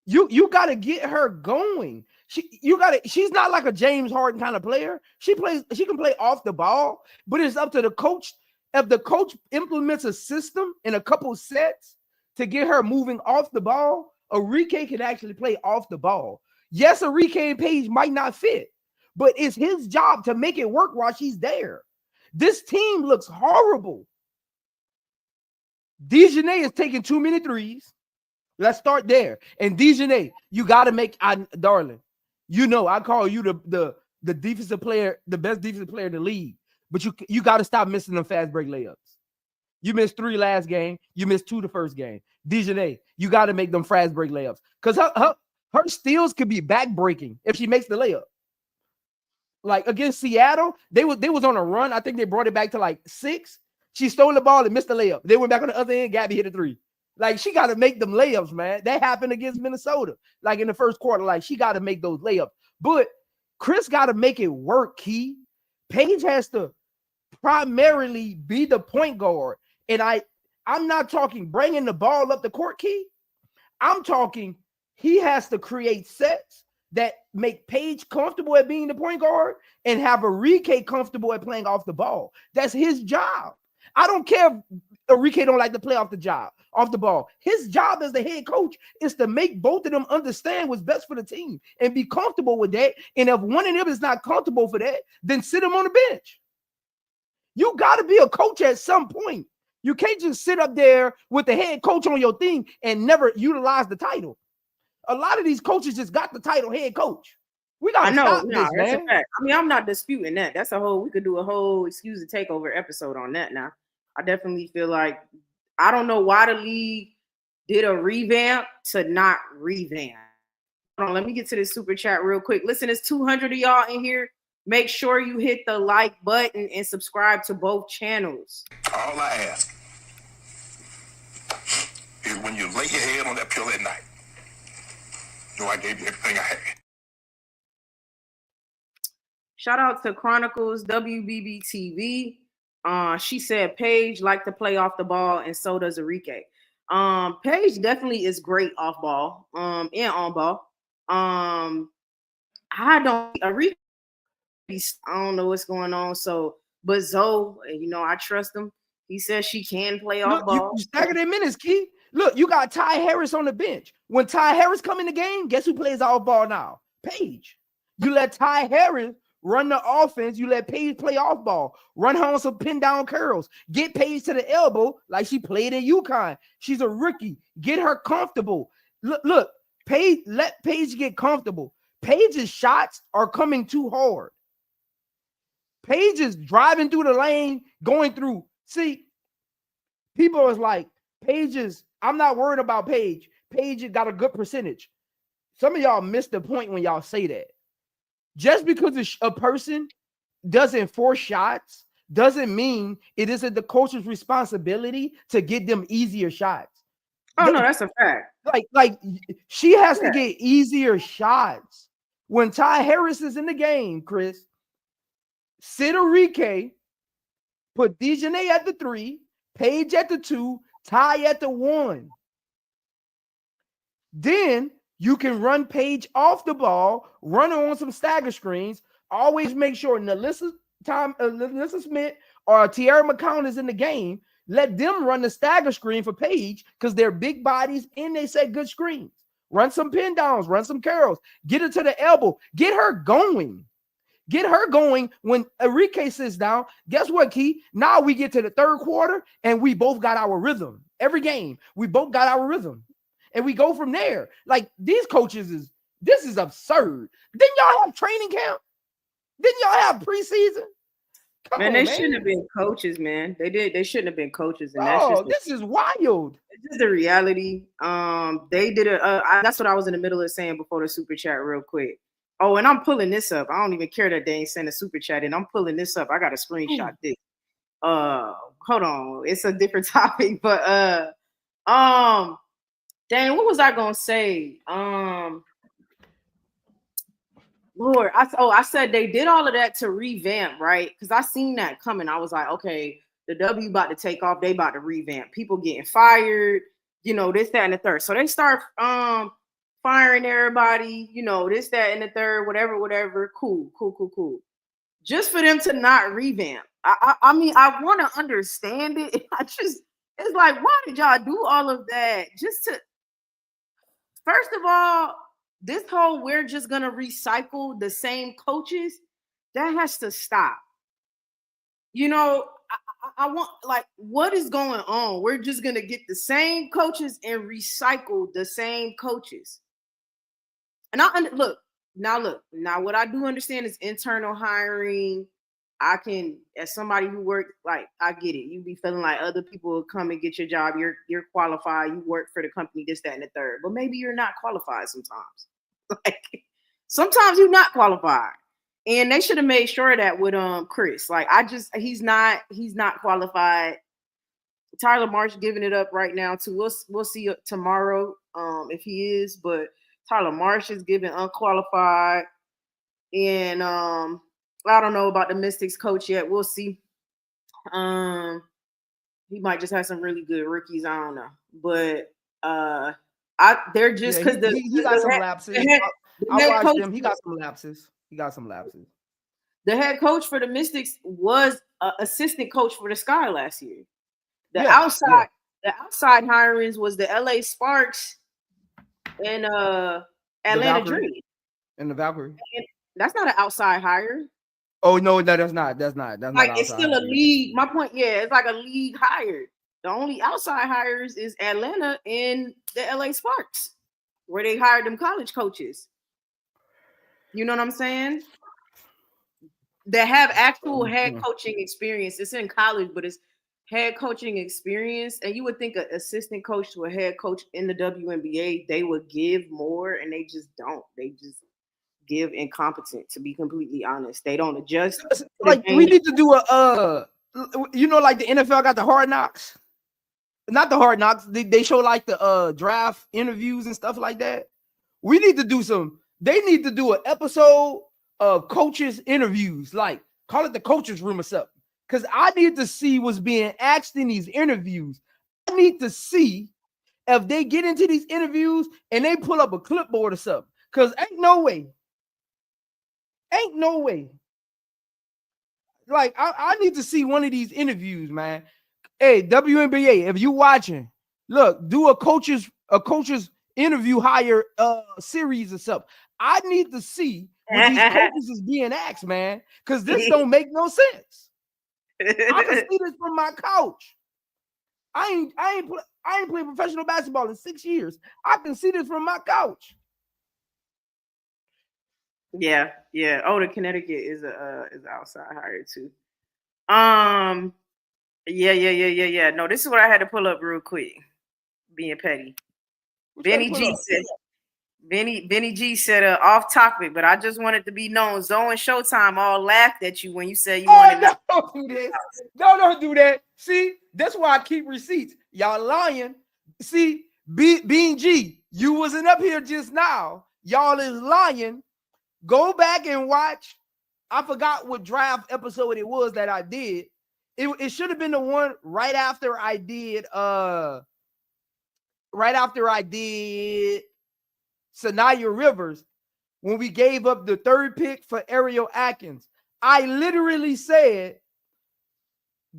You got to get her going. She's not like a James Harden kind of player. She can play off the ball, but it's up to the coach. If the coach implements a system in a couple sets to get her moving off the ball, Enrique can actually play off the ball. Yes, Enrique and Paige might not fit, but it's his job to make it work while she's there. This team looks horrible. DeJounte is taking too many threes. Let's start there. And DeJounte, you got to make, darling, you know, I call you the defensive player, the best defensive player in the league, but you got to stop missing them fast break layups. You missed 3 last game. You missed 2 the first game. DeJounte, you got to make them fast break layups, because her steals could be back breaking if she makes the layup. Like against Seattle, they was on a run. I think they brought it back to like 6. She stole the ball and missed the layup. They went back on the other end. Gabby hit a 3. Like, she got to make them layups, man. That happened against Minnesota. Like in the first quarter, like she got to make those layups. But Chris got to make it work, Key. Paige has to primarily be the point guard. And I'm not talking bringing the ball up the court, Key. I'm talking he has to create sets that make Paige comfortable at being the point guard and have Enrique comfortable at playing off the ball. That's his job. I don't care if Enrique don't like to play off the ball. His job as the head coach is to make both of them understand what's best for the team and be comfortable with that. And if one of them is not comfortable for that, then sit them on the bench. You got to be a coach at some point. You can't just sit up there with the head coach on your team and never utilize the title. A lot of these coaches just got the title head coach. We got to stop this, man. I mean, I'm not disputing that. That's we could do a whole Excuse the Takeover episode on that now. I definitely feel like, I don't know why the league did a revamp to not revamp. Hold on, let me get to this super chat real quick. Listen, there's 200 of y'all in here. Make sure you hit the like button and subscribe to both channels. All I ask is when you lay your head on that pillow at night, know I gave you everything I had. Shout out to Chronicles WBB TV. She said Paige liked to play off the ball, and so does Enrique. Paige definitely is great off ball and on ball. Enrique, I don't know what's going on. So, but Zoe, you know, I trust him. He says she can play off ball. You stagger their minutes, Key. Look, you got Ty Harris on the bench. When Ty Harris come in the game, guess who plays off ball now? Paige. You let Ty Harris run the offense. You let Paige play off ball. Run her on some pin down curls. Get Paige to the elbow like she played in UConn. She's a rookie. Get her comfortable. Look, Paige, let Paige get comfortable. Paige's shots are coming too hard. Paige is driving through the lane, going through. See, people is like, I'm not worried about Paige. Paige got a good percentage. Some of y'all miss the point when y'all say that. Just because a person doesn't force shots doesn't mean it isn't the coach's responsibility to get them easier shots. Oh, no, that's a fact. Like she has to get easier shots. When Ty Harris is in the game, Chris, sit Enrique, put DeJounte at the 3, Paige at the 2, Ty at the 1. Then you can run Paige off the ball, run her on some stagger screens. Always make sure Nalissa Smith or Tierra McCown is in the game. Let them run the stagger screen for Paige because they're big bodies and they set good screens. Run some pin downs, run some curls, get her to the elbow, get her going. Get her going when Enrique sits down. Guess what, Key? Now we get to the third quarter and we both got our rhythm. Every game, we both got our rhythm. And we go from there. Like, these coaches this is absurd. Didn't y'all have training camp? Didn't y'all have preseason? They shouldn't have been coaches, man. They shouldn't have been coaches. And this is wild. It's just the reality. They did that's what I was in the middle of saying before the super chat real quick. Oh, and I'm pulling this up. I don't even care that they ain't send a super chat in. I'm pulling this up. I got a screenshot this. hold on, it's a different topic, but dang, what was I gonna say? Lord, I said they did all of that to revamp, right? Because I seen that coming. I was like, okay, the W about to take off, they about to revamp. People getting fired, you know, this, that, and the third. So they start firing everybody, you know, this, that, and the third, whatever. Cool. Just for them to not revamp. I mean, I want to understand it. It's like, why did y'all do all of that? Just to, first of all, this whole we're just gonna recycle the same coaches, that has to stop. You know, I want, like, what is going on? We're just gonna get the same coaches and recycle the same coaches. And look, what I do understand is internal hiring. I can, as somebody who worked, like, I get it. You be feeling like other people will come and get your job. You're qualified. You work for the company, this, that, and the third. But maybe you're not qualified sometimes. Like, sometimes you're not qualified. And they should have made sure that with Chris. Like, he's not qualified. Tyler Marsh giving it up right now too. We'll see tomorrow if he is, but Tyler Marsh is given unqualified. And I don't know about the Mystics coach yet. We'll see. He might just have some really good rookies. I don't know. But they're just because he got some lapses. I watched him. He got some lapses. The head coach for the Mystics was an assistant coach for the Sky last year. The outside hirings was the LA Sparks and Atlanta Dream. And the Valkyrie. And that's not an outside hire. Oh no, that's not. That's like, not it's still a league. My point, it's like a league hire. The only outside hires is Atlanta and the LA Sparks, where they hired them college coaches. You know what I'm saying? They have actual head coaching experience. It's in college, but it's head coaching experience. And you would think an assistant coach to a head coach in the WNBA, they would give more, and they just don't. They just give incompetent, to be completely honest. They don't adjust. Like, we need to do like the NFL got the Hard Knocks. Not the Hard Knocks. They show like the draft interviews and stuff like that. We need to do they need to do an episode of coaches interviews, like call it the coaches room or something. Because I need to see what's being asked in these interviews. I need to see if they get into these interviews and they pull up a clipboard or something. Because ain't no way. Like, I need to see one of these interviews, man. Hey, WNBA, if you watching, look, do a coaches interview hire series or something. I need to see what these coaches is being asked, man, because this don't make no sense. I can see this from my couch. I ain't played professional basketball in 6 years. I can see this from my couch. Yeah. Oh, the Connecticut is outside hire too. Yeah. No, this is what I had to pull up real quick. Being petty. Benny G said off topic, but I just wanted to be known. Zoe and Showtime all laughed at you when you said you wanted to. Don't do this. Don't do that. See, that's why I keep receipts. Y'all lying. See, Bean G, you wasn't up here just now. Y'all is lying. Go back and watch. I forgot what draft episode it was that I did. It should have been the one right after I did Sanaya Rivers, when we gave up the third pick for Ariel Atkins. I literally said,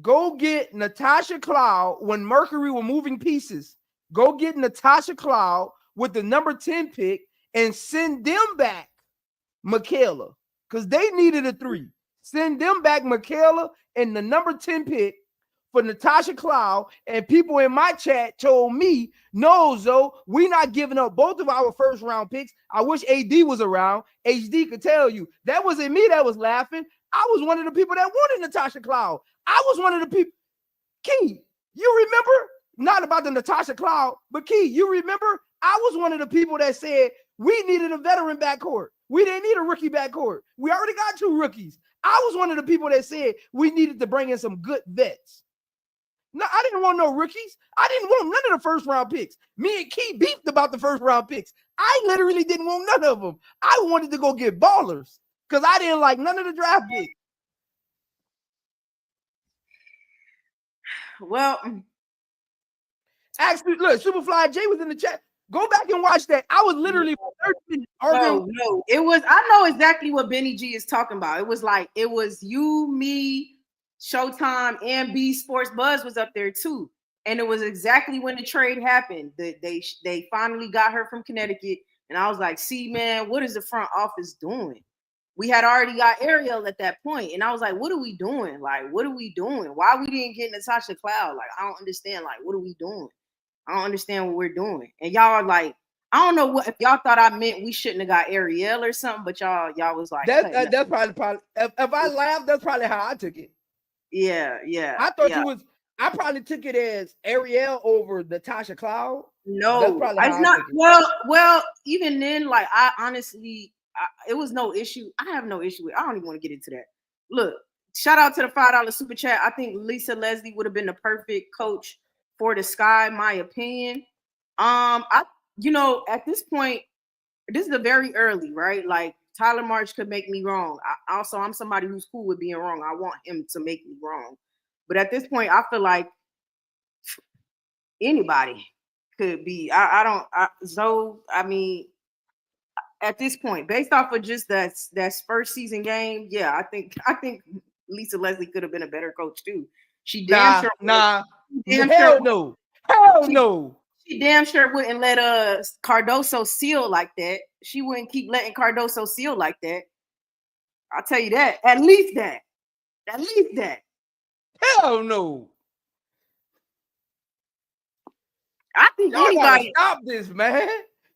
go get Natasha Cloud when Mercury were moving pieces. Go get Natasha Cloud with the number 10 pick and send them back Michaela, because they needed a 3. Send them back Michaela and the number 10 pick for Natasha Cloud. And people in my chat told me, no, Zoe, we're not giving up both of our first round picks. I wish AD was around. HD could tell you. That wasn't me that was laughing. I was one of the people that wanted Natasha Cloud. I was one of the people. Key, you remember? Not about the Natasha Cloud, but Key, you remember? I was one of the people that said we needed a veteran backcourt. We didn't need a rookie backcourt. We already got 2 rookies. I was one of the people that said we needed to bring in some good vets. No, I didn't want no rookies. I didn't want none of the first round picks. Me and Key beefed about the first round picks. I literally didn't want none of them. I wanted to go get ballers because I didn't like none of the draft picks. Well, Actually, look, Superfly J was in the chat. Go back and watch that. I was literally arguing. No, it was. I know exactly what Benny G is talking about. It was like it was you, me, Showtime, and B Sports Buzz was up there too, and it was exactly when the trade happened. They finally got her from Connecticut, and I was like, "See, man, what is the front office doing?" We had already got Ariel at that point, and I was like, "What are we doing? Like, what are we doing? Why we didn't get Natasha Cloud? Like, I don't understand. Like, what are we doing? I don't understand what we're doing." And y'all are like, I don't know what if y'all thought I meant we shouldn't have got Ariel or something, but y'all was like, that's probably if I laughed, that's probably how I took it. Yeah. I thought you was. I probably took it as Ariel over Natasha Cloud. No, that's probably it's not. Well, even then, like I honestly, it was no issue. I have no issue with. I don't even want to get into that. Look, shout out to the $5 super chat. I think Lisa Leslie would have been the perfect coach for the Sky, my opinion. At this point, this is a very early, right? Like Tyler March could make me wrong. I'm somebody who's cool with being wrong. I want him to make me wrong. But at this point, I feel like anybody could be. I mean, at this point, based off of just that first season game, yeah, I think Lisa Leslie could have been a better coach too. She damn sure no. Hell no. She damn sure wouldn't let Cardoso seal like that. She wouldn't keep letting Cardoso seal like that. I'll tell you that. At least that. Hell no. I think y'all anybody gotta stop this, man.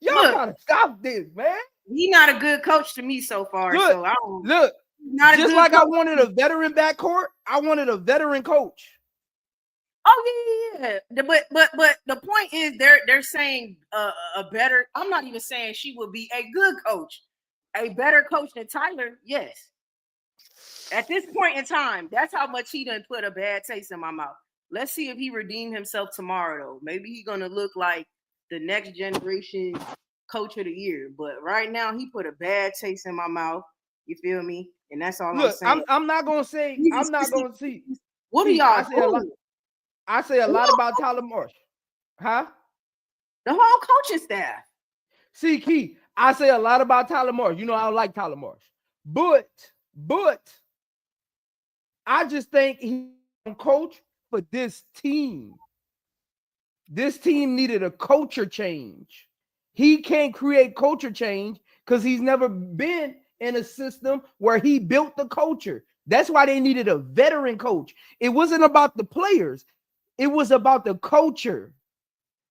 Gotta stop this, man. He's not a good coach to me so far. Look, so I don't look. Not just like coach. I wanted a veteran backcourt, I wanted a veteran coach. Oh yeah. But the point is they're saying a better. I'm not even saying she would be a good coach, a better coach than Tyler. Yes. At this point in time, that's how much he done put a bad taste in my mouth. Let's see if he redeemed himself tomorrow, though. Maybe he's gonna look like the next generation coach of the year. But right now, he put a bad taste in my mouth. You feel me? And that's all I'm saying. I'm not gonna say. I'm not gonna see. What are y'all doing? I say a lot about Tyler Marsh. Huh? The whole coaching staff. See, Key, I say a lot about Tyler Marsh. You know, I like Tyler Marsh. But I just think he's a coach for this team. This team needed a culture change. He can't create culture change because he's never been in a system where he built the culture. That's why they needed a veteran coach. It wasn't about the players. It was about the culture.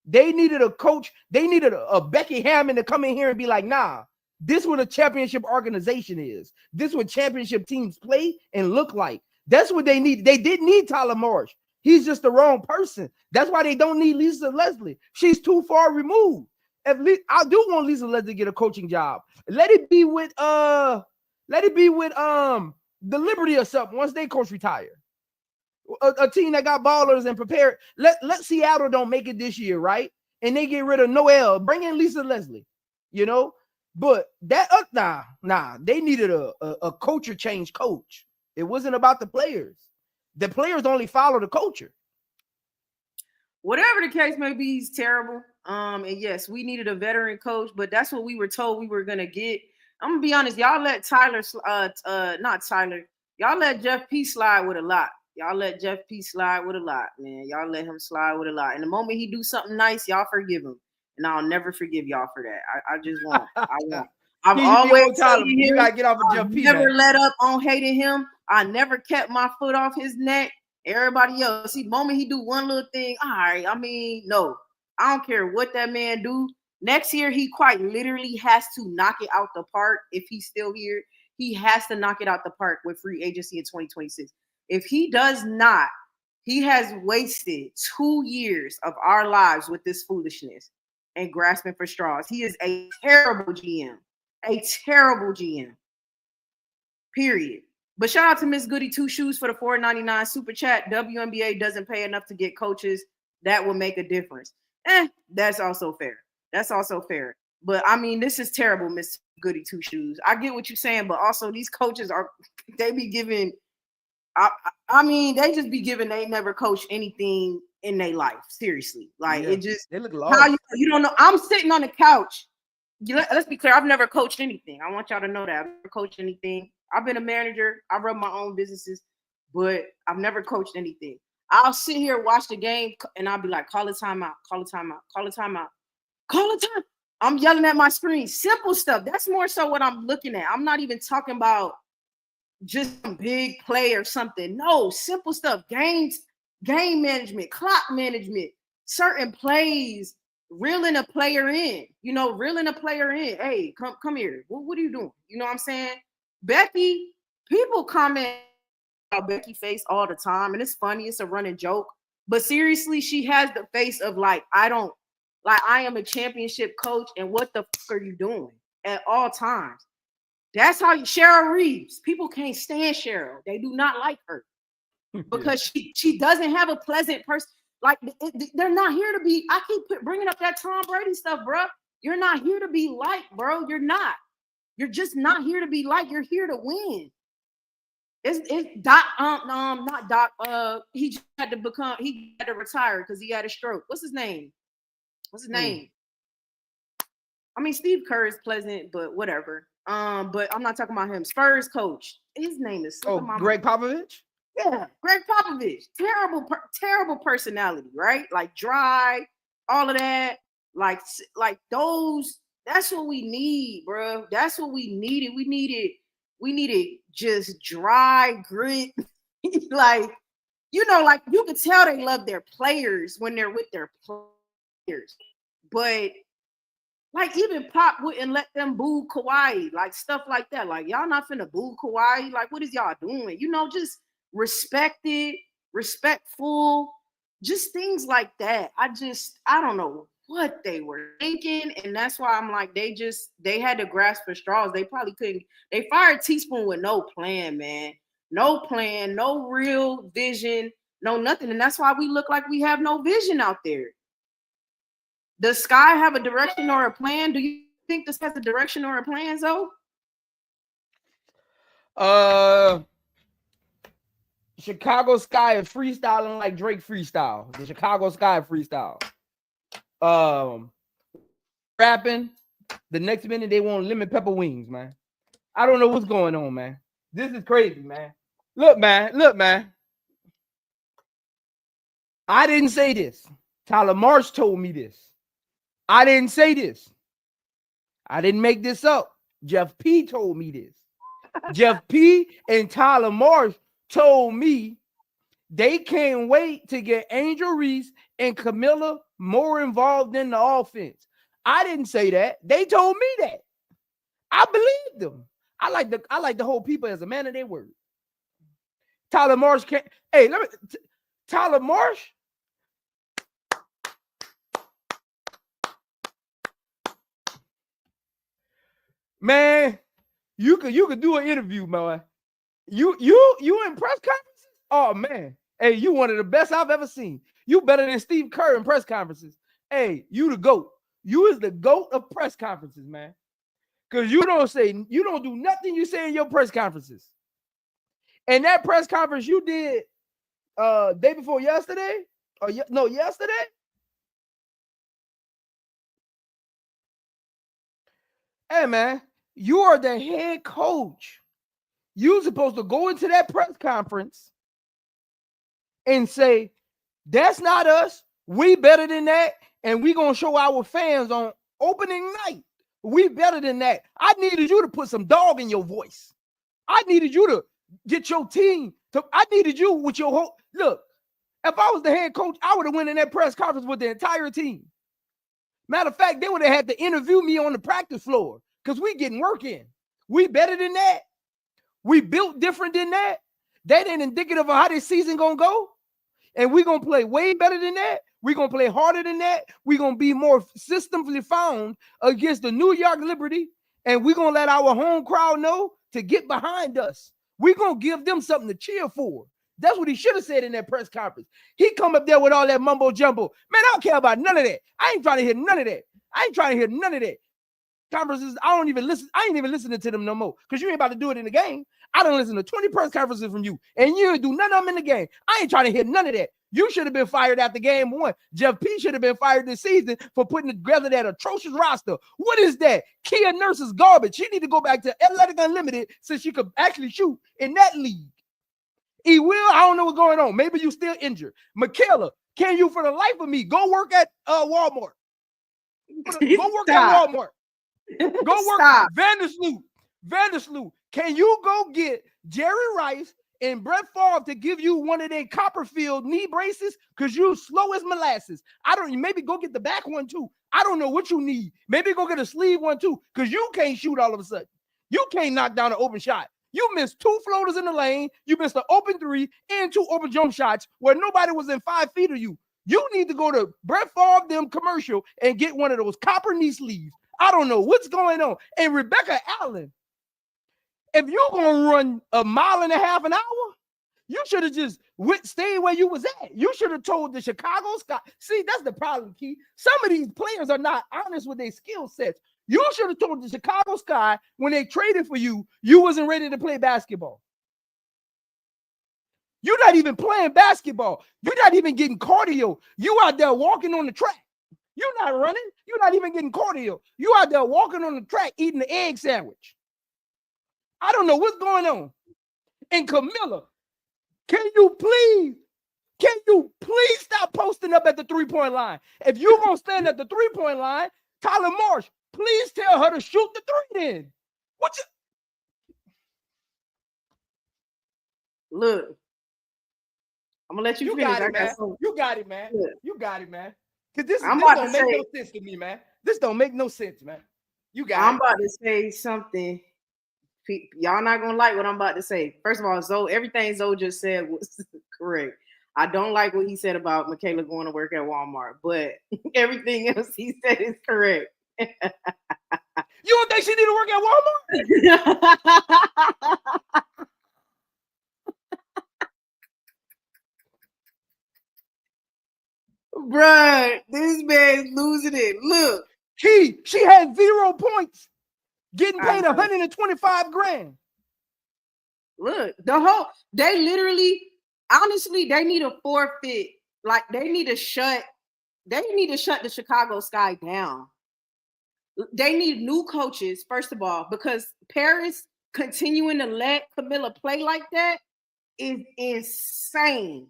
They needed a coach. They needed a Becky Hammond to come in here and be like, nah, this is what a championship organization is. This is what championship teams play and look like. That's what they need. They didn't need Tyler Marsh. He's just the wrong person. That's why they don't need Lisa Leslie. She's too far removed. At least I do want Lisa Leslie to get a coaching job. Let it be with the Liberty or something once they coach retire. A team that got ballers and prepared. Let Seattle don't make it this year, right? And they get rid of Noel. Bring in Lisa Leslie, you know. But that they needed a culture change coach. It wasn't about the players. The players only follow the culture. Whatever the case may be, he's terrible. And yes, we needed a veteran coach, but that's what we were told we were gonna get. I'm gonna be honest, y'all let y'all let Jeff P slide with a lot. Y'all let Jeff P slide with a lot, man. Y'all let him slide with a lot. And the moment he do something nice, y'all forgive him. And I'll never forgive y'all for that. I just won't. I won't. I've always told him, you gotta get off of Jeff P. Never let up on hating him. I never kept my foot off his neck. Everybody else, see, the moment he do one little thing, all right. I mean, no, I don't care what that man do. Next year, he quite literally has to knock it out the park. If he's still here, he has to knock it out the park with free agency in 2026. If he does not, he has wasted 2 years of our lives with this foolishness and grasping for straws. He is a terrible GM. A terrible GM. Period. But shout out to Miss Goody Two Shoes for the $4.99 super chat. WNBA doesn't pay enough to get coaches. That will make a difference. That's also fair. That's also fair. But I mean, this is terrible, Miss Goody Two Shoes. I get what you're saying, but also these coaches they be giving. I mean, they just be giving. They never coach anything in their life. Seriously, like it just. They look lost. How you don't know? I'm sitting on the couch. Let's be clear. I've never coached anything. I want y'all to know that I've never coached anything. I've been a manager. I run my own businesses, but I've never coached anything. I'll sit here, watch the game, and I'll be like, call a timeout, call a timeout, call a timeout, call a time. I'm yelling at my screen. Simple stuff. That's more so what I'm looking at. I'm not even talking about just some big play or something. No, simple stuff. Game management, clock management, certain plays, reeling a player in. Reeling a player in. Hey, come here. What are you doing? You know what I'm saying? Becky, people comment about Becky face all the time, and it's funny. It's a running joke. But seriously, she has the face of like, I am a championship coach, and what the fuck are you doing at all times? That's how Cheryl Reeves. People can't stand Cheryl. They do not like her because she doesn't have a pleasant person. Like they're not here to be. I keep bringing up that Tom Brady stuff, bro. You're not here to be liked, bro. You're not. You're just not here to be liked. You're here to win. It's Doc. Not Doc. He had to retire because he had a stroke. What's his name? I mean, Steve Kerr is pleasant, but whatever. But I'm not talking about him. Spurs coach. His name is Greg Popovich. Yeah, Greg Popovich. Terrible personality, right? Like dry, all of that. Like those. That's what we need, bro. That's what we needed. We needed just dry grit. like you could tell they love their players when they're with their players. But like even Pop wouldn't let them boo Kawhi, like stuff like that. Like y'all not finna boo Kawhi. Like what is y'all doing? Just respected, respectful, just things like that. I don't know what they were thinking, and that's why I'm like they had to grasp for straws. They probably couldn't. They fired Teaspoon with no plan, man. No plan, no real vision, no nothing, and that's why we look like we have no vision out there. Does Sky have a direction or a plan? Do you think this has a direction or a plan, Zoe? Chicago Sky is freestyling like Drake freestyle. The Chicago Sky freestyle. Rapping. The next minute they want lemon pepper wings, man. I don't know what's going on, man. This is crazy, man. Look, man. I didn't say this. Tyler Marsh told me this. I didn't say this. I didn't make this up. Jeff P told me this. Jeff P and Tyler Marsh told me they can't wait to get Angel Reese and Camilla more involved in the offense. I didn't say that. They told me that. I believed them. I like the whole people as a man of their word. Tyler Marsh can't. Hey, Tyler Marsh. Man, you could do an interview, man. You in press conferences? Oh man, hey, you one of the best I've ever seen. You better than Steve Kerr in press conferences. Hey, you the GOAT. You is the GOAT of press conferences, man. Because you don't do nothing you say in your press conferences. And that press conference you did day before yesterday, yesterday. Hey man, you are the head coach. You're supposed to go into that press conference and say, that's not us. We better than that. And we going to show our fans on opening night. We better than that. I needed you to put some dog in your voice. I needed you to get your team to, I needed you with your whole, look, if I was the head coach, I would have went in that press conference with the entire team. Matter of fact, they would have had to interview me on the practice floor because we getting work in. We better than that. We built different than that. That ain't indicative of how this season going to go. And we're going to play way better than that. We're going to play harder than that. We're going to be more systemically found against the New York Liberty. And we're going to let our home crowd know to get behind us. We're going to give them something to cheer for. That's what he should have said in that press conference. He come up there with all that mumbo jumbo. Man, I don't care about none of that. I ain't trying to hear none of that. I ain't trying to hear none of that. Conferences, I don't even listen. I ain't even listening to them no more because you ain't about to do it in the game. I don't listen to 20 press conferences from you, and you ain't do none of them in the game. I ain't trying to hear none of that. You should have been fired after game one. Jeff P should have been fired this season for putting together that atrocious roster. What is that? Kia Nurse is garbage. She need to go back to Athletic Unlimited so she could actually shoot in that league. He will. I don't know what's going on. Maybe you still injured. Michaela, can you for the life of me go work at Walmart? Go work at Walmart. Go work. Vandersloot. Can you go get Jerry Rice and Brett Favre to give you one of their Copperfield knee braces? Because you slow as molasses. Maybe go get the back one too. I don't know what you need. Maybe go get a sleeve one too. Because you can't shoot all of a sudden. You can't knock down an open shot. You missed 2 floaters in the lane. You missed an open 3 and 2 open jump shots where nobody was in 5 feet of you. You need to go to Brett Favre them commercial and get one of those copper knee sleeves. I don't know what's going on. And Rebecca Allen, if you're going to run a mile and a half an hour, you should have just stayed where you was at. You should have told the Chicago Sky. See, that's the problem, Key. Some of these players are not honest with their skill sets. You should have told the Chicago Sky when they traded for you, you wasn't ready to play basketball. You're not even playing basketball. You're not even getting cardio. You out there walking on the track. You're not running. You're not even getting cardio. You out there walking on the track eating the egg sandwich. I don't know what's going on. And Camilla, can you please stop posting up at the 3-point line? If you're going to stand at the 3-point line, Tyler Marsh, please tell her to shoot the 3 then. Look, I'm going to let you finish. You got it, man. Look. You got it, man. Because this don't make no sense to me, man. This don't make no sense, man. I'm about to say something. Y'all not gonna like what I'm about to say. First of all, everything Zoe just said was correct. I don't like what he said about Michaela going to work at Walmart, but everything else he said is correct. You don't think she need to work at Walmart? Bruh, this man's losing it. Look. She had 0 points. Getting paid $125,000. Look, they literally, honestly, they need a forfeit. Like they need to shut the Chicago Sky down. They need new coaches, first of all, because Paris continuing to let Camilla play like that is insane.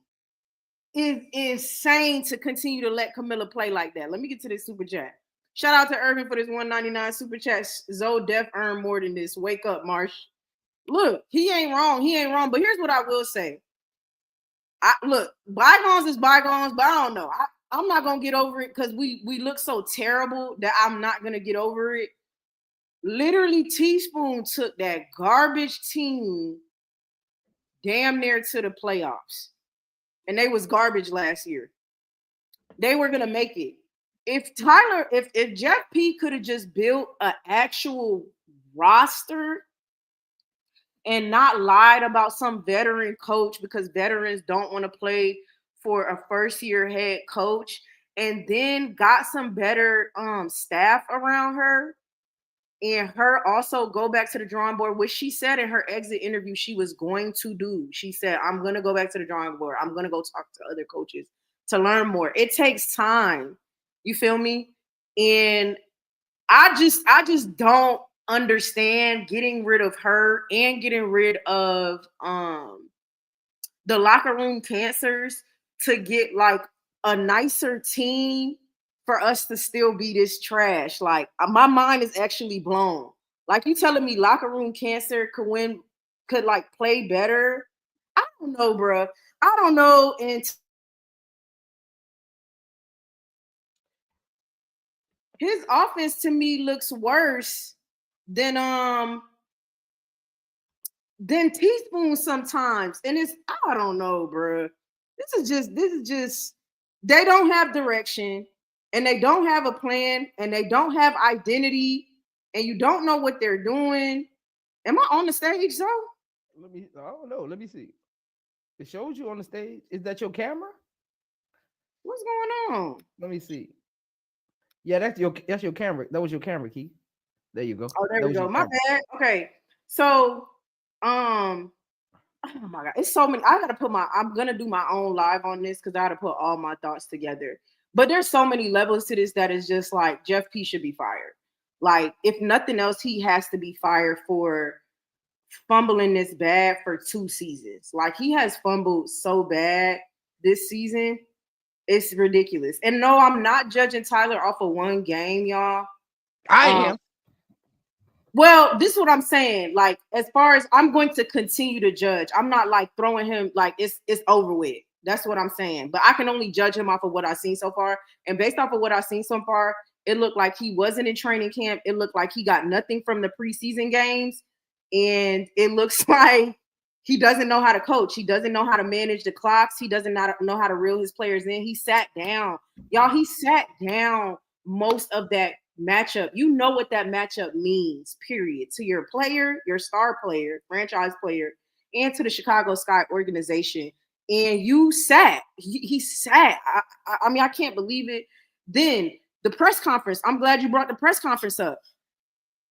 Is insane to continue to let Camilla play like that. Let me get to this super chat. Shout out to Irvin for this $1.99 super chat. Zoe Def earned more than this. Wake up, Marsh. Look, he ain't wrong. But here's what I will say. Look, bygones is bygones, but I don't know. I'm not gonna get over it because we look so terrible that I'm not gonna get over it. Literally, Teaspoon took that garbage team damn near to the playoffs. And they was garbage last year. They were gonna make it. If Jeff P could have just built an actual roster and not lied about some veteran coach because veterans don't want to play for a first-year head coach, and then got some better staff around her, and her also go back to the drawing board, which she said in her exit interview she was going to do. She said, I'm going to go back to the drawing board. I'm going to go talk to other coaches to learn more. It takes time. You feel me? And I just don't understand getting rid of her and getting rid of the locker room cancers to get like a nicer team for us to still be this trash. Like my mind is actually blown. Like you telling me locker room cancer could like play better? I don't know, bro. I don't know. And his offense to me looks worse than Teaspoon sometimes. And I don't know, bro. This is just they don't have direction and they don't have a plan and they don't have identity and you don't know what they're doing. Am I on the stage, though? I don't know. Let me see. It shows you on the stage. Is that your camera? What's going on? Let me see. Yeah, that's your camera. That was your camera, Keith. There you go. Oh, there That we was go. your My camera. bad. Okay. So, oh my God, it's so many. I'm gonna do my own live on this because I gotta put all my thoughts together. But there's so many levels to this that is just like Jeff P should be fired. Like, if nothing else, he has to be fired for fumbling this bad for 2 seasons. Like, he has fumbled so bad this season. It's ridiculous. And no, I'm not judging Tyler off of one game, y'all. I am. Well, this is what I'm saying. Like, as far as I'm going to continue to judge, I'm not like throwing him like it's over with. That's what I'm saying. But I can only judge him off of what I've seen so far. And based off of what I've seen so far, it looked like he wasn't in training camp. It looked like he got nothing from the preseason games. And it looks like he doesn't know how to coach. He doesn't know how to manage the clocks. He doesn't know how to reel his players in. He sat down. Y'all, he sat down most of that matchup. You know what that matchup means, period, to your player, your star player, franchise player, and to the Chicago Sky organization. And you sat. He sat. I mean, I can't believe it. Then the press conference. I'm glad you brought the press conference up.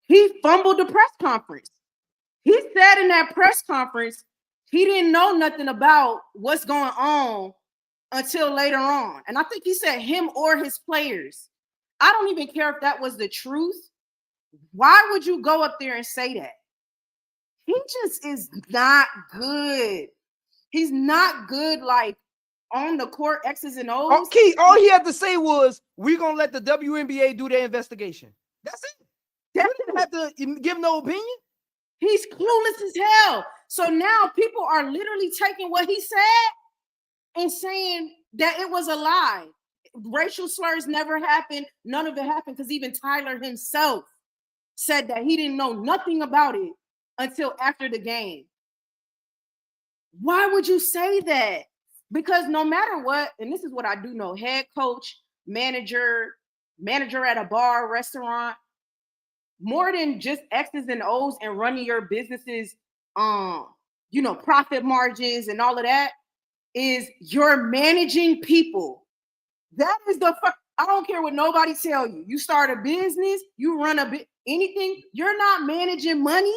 He fumbled the press conference. He said in that press conference he didn't know nothing about what's going on until later on. And I think he said him or his players. I don't even care if that was the truth. Why would you go up there and say that? He just is not good. He's not good, like, on the court, X's and O's. Keith, all he had to say was, we're going to let the WNBA do their investigation. That's it. He didn't have to give no opinion. He's clueless as hell. So now people are literally taking what he said and saying that it was a lie. Racial slurs never happened. None of it happened because even Tyler himself said that he didn't know nothing about it until after the game. Why would you say that? Because no matter what, and this is what I do know, head coach, manager at a bar, restaurant, more than just X's and O's and running your businesses, profit margins and all of that, is you're managing people. That is I don't care what nobody tell you. You start a business, you run anything, you're not managing money,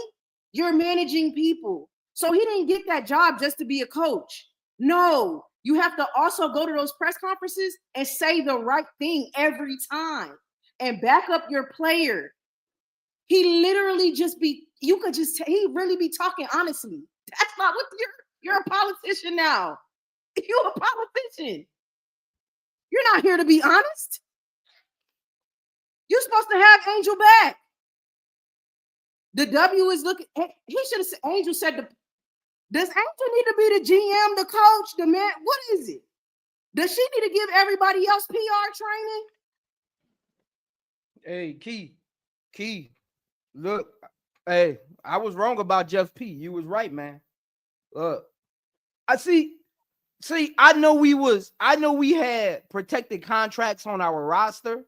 you're managing people. So he didn't get that job just to be a coach. No, you have to also go to those press conferences and say the right thing every time and back up your player. He literally he really be talking honestly. That's not what you're a politician now. You're a politician. You're not here to be honest. You're supposed to have Angel back. The W is looking. He should have said, Angel said, does Angel need to be the GM, the coach, the man? What is it? Does she need to give everybody else PR training? Hey, Key. Look, hey, I was wrong about Jeff P. You was right, man. I see, I know we had protected contracts on our roster.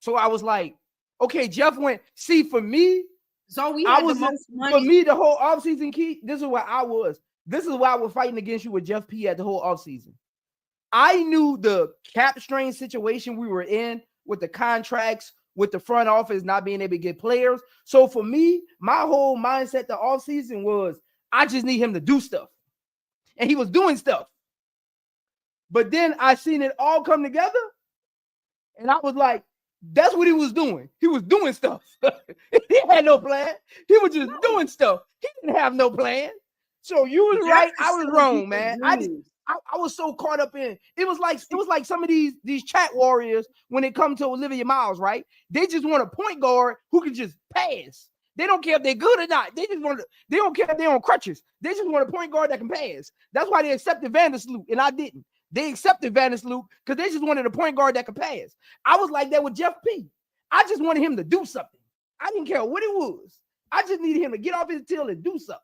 So I was like, okay, Jeff went. See, for me, so we had the most money. For me, the whole offseason, Key, this is where I was. This is why I was fighting against you with Jeff P at the whole offseason. I knew the cap strain situation we were in with the contracts, with the front office not being able to get players. So for me, my whole mindset the offseason was, I just need him to do stuff. And he was doing stuff. But then I seen it all come together. And I was like, that's what he was doing. He was doing stuff. He had no plan. He was just doing stuff. He didn't have no plan. So you was right. I was wrong, man. I was so caught up in it was like some of these chat warriors when it comes to Olivia Miles, right? They just want a point guard who can just pass. They don't care if they're good or not. They don't care if they're on crutches. They just want a point guard that can pass. That's why they accepted Vandersloot, and I didn't. They accepted Vandersloot because they just wanted a point guard that could pass. I was like that with Jeff P. I just wanted him to do something. I didn't care what it was. I just needed him to get off his tail and do something.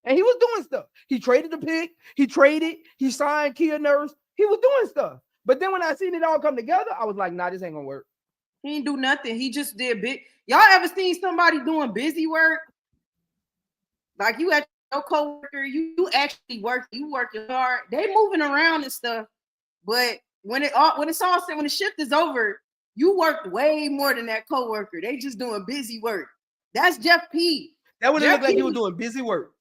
And he was doing stuff. He traded the pick. He signed Kia Nurse. He was doing stuff. But then when I seen it all come together, I was like, nah, this ain't gonna work. He didn't do nothing. He just did big. Y'all ever seen somebody doing busy work? Like you at your coworker, you actually you working hard. They moving around and stuff, but when the shift is over, you worked way more than that coworker. They just doing busy work. That's Jeff P. That would look like P. you were doing busy work.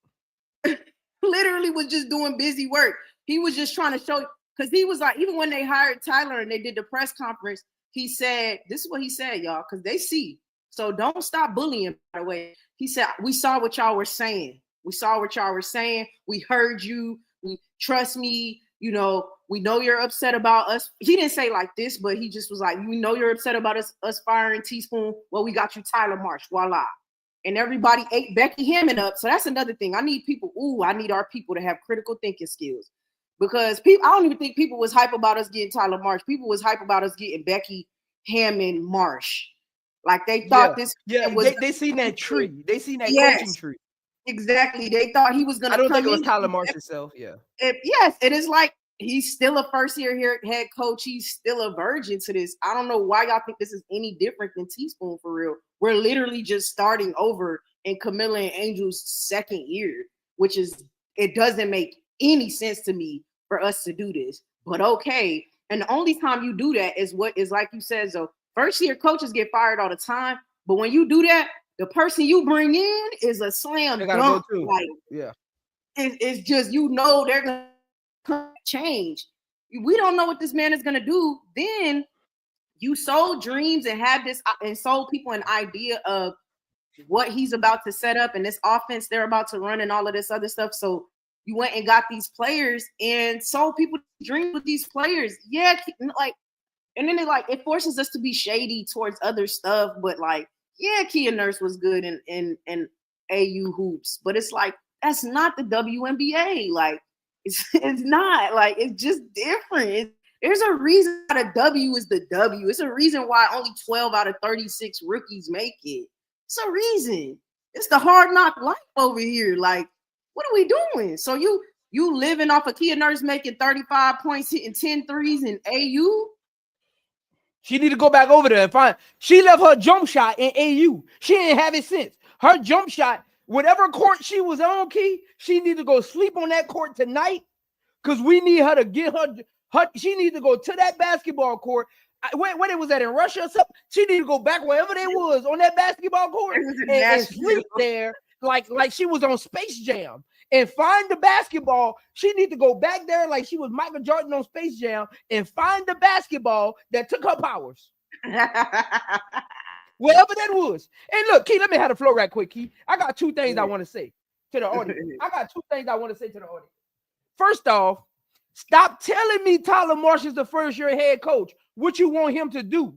Literally was just doing busy work. He was just trying to show, because he was like, even when they hired Tyler and they did the press conference, he said, this is what he said, y'all, because they see. So don't stop bullying, by the way. He said, we saw what y'all were saying. We saw what y'all were saying. We heard you. We trust me. You know, we know you're upset about us. He didn't say like this, but he just was like, we know you're upset about us firing Teaspoon. Well, we got you Tyler Marsh. Voila. And everybody ate Becky Hammond up. So that's another thing. I need people. I need our people to have critical thinking skills, because I don't even think people was hype about us getting Tyler Marsh. People was hype about us getting Becky Hammond Marsh. Like they thought this. Yeah, was they seen that tree. They seen that coaching tree. Exactly. They thought he was going to. I don't think it was Tyler Marsh himself. Yeah. Yes, it is like he's still a first-year head coach. He's still a virgin to this. I don't know why y'all think this is any different than Teaspoon for real. We're literally just starting over in Camilla and Angel's second year, which is, it doesn't make any sense to me for us to do this. But okay. And the only time you do that is what is like you said, so first-year coaches get fired all the time. But when you do that, the person you bring in is a slam dunk. Like, yeah, it's just, you know, they're gonna change. We don't know what this man is gonna do. Then you sold dreams and had this and sold people an idea of what he's about to set up and this offense they're about to run and all of this other stuff. So you went and got these players and sold people dreams with these players. Yeah, like, and then it forces us to be shady towards other stuff. But like, yeah, Kia Nurse was good in AU hoops, but it's like, that's not the WNBA. Like, it's not, like, it's just different. There's a reason why the W is the W. It's a reason why only 12 out of 36 rookies make it. It's a reason. It's the hard knock life over here. Like, what are we doing? So you living off of Kia Nurse making 35 points, hitting 10 threes in AU? She need to go back over there and find. She left her jump shot in AU. She didn't have it since. Her jump shot, whatever court she was on, Key, she need to go sleep on that court tonight, because we need her to get her. She needs to go to that basketball court. When it was at in Russia or something, she need to go back wherever they was on that basketball court and sleep there like she was on Space Jam, and find the basketball. She need to go back there like she was Michael Jordan on Space Jam and find the basketball that took her powers. Wherever that was. And look, Key, let me have the floor right quick, Key. I got two things I want to say to the audience. First off, stop telling me Tyler Marsh is the first-year head coach. What you want him to do?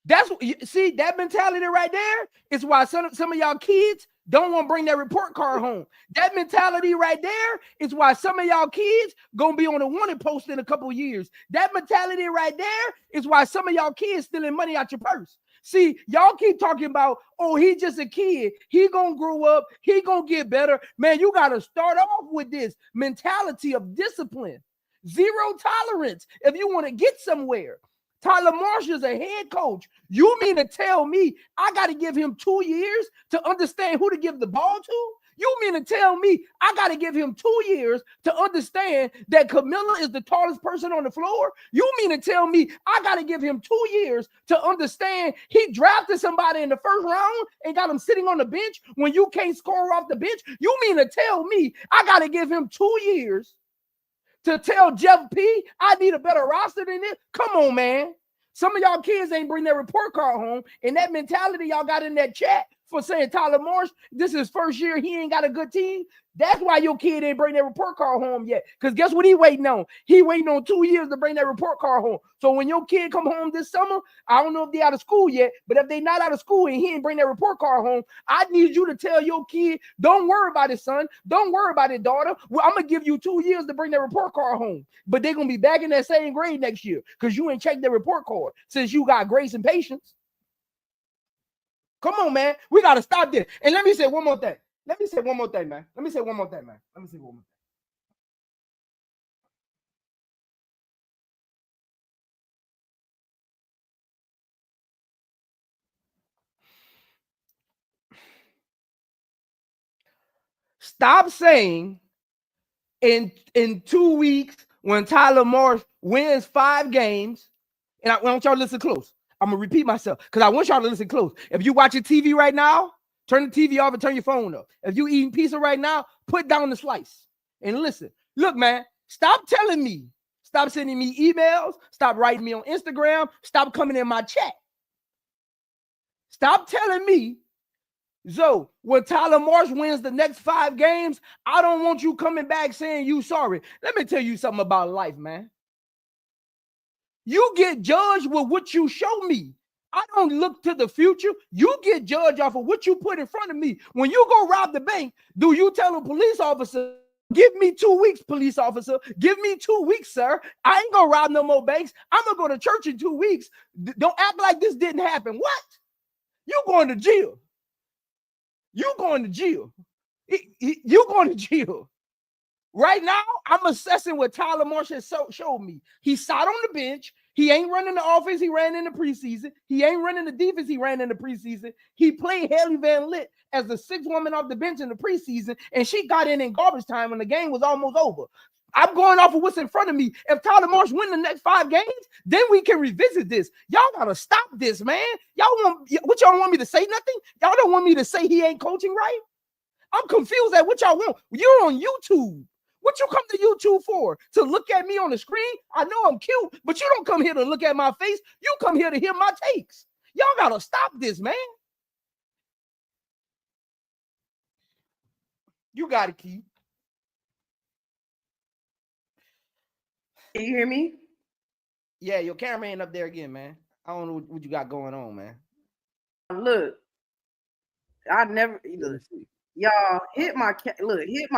That's what, see, that mentality right there is why some of y'all kids don't want to bring their report card home. That mentality right there is why some of y'all kids gonna be on a wanted post in a couple of years. That mentality right there is why some of y'all kids stealing money out your purse. See, y'all keep talking about, oh, he just a kid. He gonna grow up. He gonna get better. Man, you got to start off with this mentality of discipline. Zero tolerance if you want to get somewhere. Tyler Marsh is a head coach. You mean to tell me I got to give him 2 years to understand who to give the ball to? You mean to tell me I got to give him 2 years to understand that Camilla is the tallest person on the floor? You mean to tell me I got to give him 2 years to understand he drafted somebody in the first round and got him sitting on the bench when you can't score off the bench? You mean to tell me I got to give him 2 years to tell Jeff P I need a better roster than this? Come on, man. Some of y'all kids ain't bring their report card home, and that mentality y'all got in that chat for saying Tyler Marsh, this is first year, he ain't got a good team. That's why your kid ain't bring their report card home yet. Because guess what he waiting on? He waiting on 2 years to bring that report card home. So when your kid come home this summer, I don't know if they out of school yet, but if they not out of school and he ain't bring that report card home, I need you to tell your kid, don't worry about it, son. Don't worry about it, daughter. Well, I'm going to give you 2 years to bring that report card home. But they're going to be back in that same grade next year because you ain't checked their report card since you got grace and patience. Come on, man. We got to stop this. And let me say one more thing. Man. Let me say one more thing. Stop saying in 2 weeks when Tyler Morris wins 5 games, and I want y'all to listen close. I'm gonna repeat myself because I want y'all to listen close. If you watching TV right now, turn the TV off and turn your phone up. If you eating pizza right now, put down the slice and listen. Look, man, stop telling me. Stop sending me emails. Stop writing me on Instagram. Stop coming in my chat. Stop telling me, Zoe, when Tyler Morris wins the next 5 games, I don't want you coming back saying you sorry. Let me tell you something about life, man. You get judged with what you show me. I don't look to the future. You get judged off of what you put in front of me. When you go rob the bank, do you tell a police officer, give me 2 weeks, police officer, give me 2 weeks, sir. I ain't gonna rob no more banks. I'm gonna go to church in 2 weeks. Don't act like this didn't happen. What? You going to jail. You going to jail. You going to jail. Right now, I'm assessing what Tyler Morris has showed me. He sat on the bench. He ain't running the offense. He ran in the preseason. He ain't running the defense. He ran in the preseason. He played Haley Van Lith as the 6th woman off the bench in the preseason, and she got in garbage time when the game was almost over. I'm going off of what's in front of me. If Tyler Morris win the next 5 games, then we can revisit this. Y'all gotta stop this, man. Y'all want me to say nothing? Y'all don't want me to say he ain't coaching right? I'm confused at what y'all want. You're on YouTube. What you come to YouTube for? To look at me on the screen? I know I'm cute, but you don't come here to look at my face. You come here to hear my takes. Y'all gotta stop this, man. You got it, Keith. Can you hear me? Yeah, your camera ain't up there again, man. I don't know what you got going on, man. Look, I never look. Y'all hit my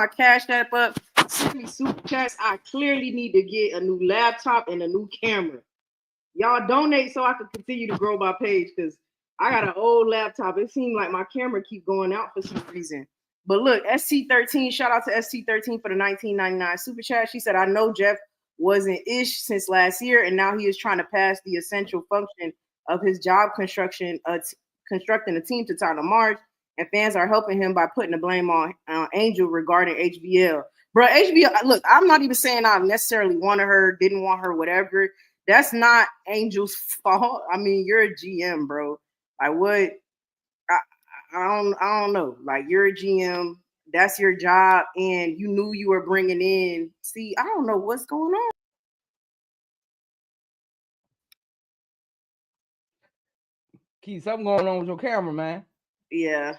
Cash App up. Send me super chats. I clearly need to get a new laptop and a new camera. Y'all donate so I can continue to grow my page because I got an old laptop. It seems like my camera keep going out for some reason. But look, ST13, shout out to ST13 for the $19.99 super chat. She said, I know Jeff wasn't ish since last year, and now he is trying to pass the essential function of his job constructing a team to Tyler Morris, and fans are helping him by putting the blame on Angel regarding HBL. Bro, HBL, look, I'm not even saying I necessarily wanted her, didn't want her, whatever. That's not Angel's fault. I mean, you're a GM, bro. Like what? I don't know. Like you're a GM. That's your job, and you knew you were bringing in. See, I don't know what's going on. Keith, something going on with your camera, man. Yeah.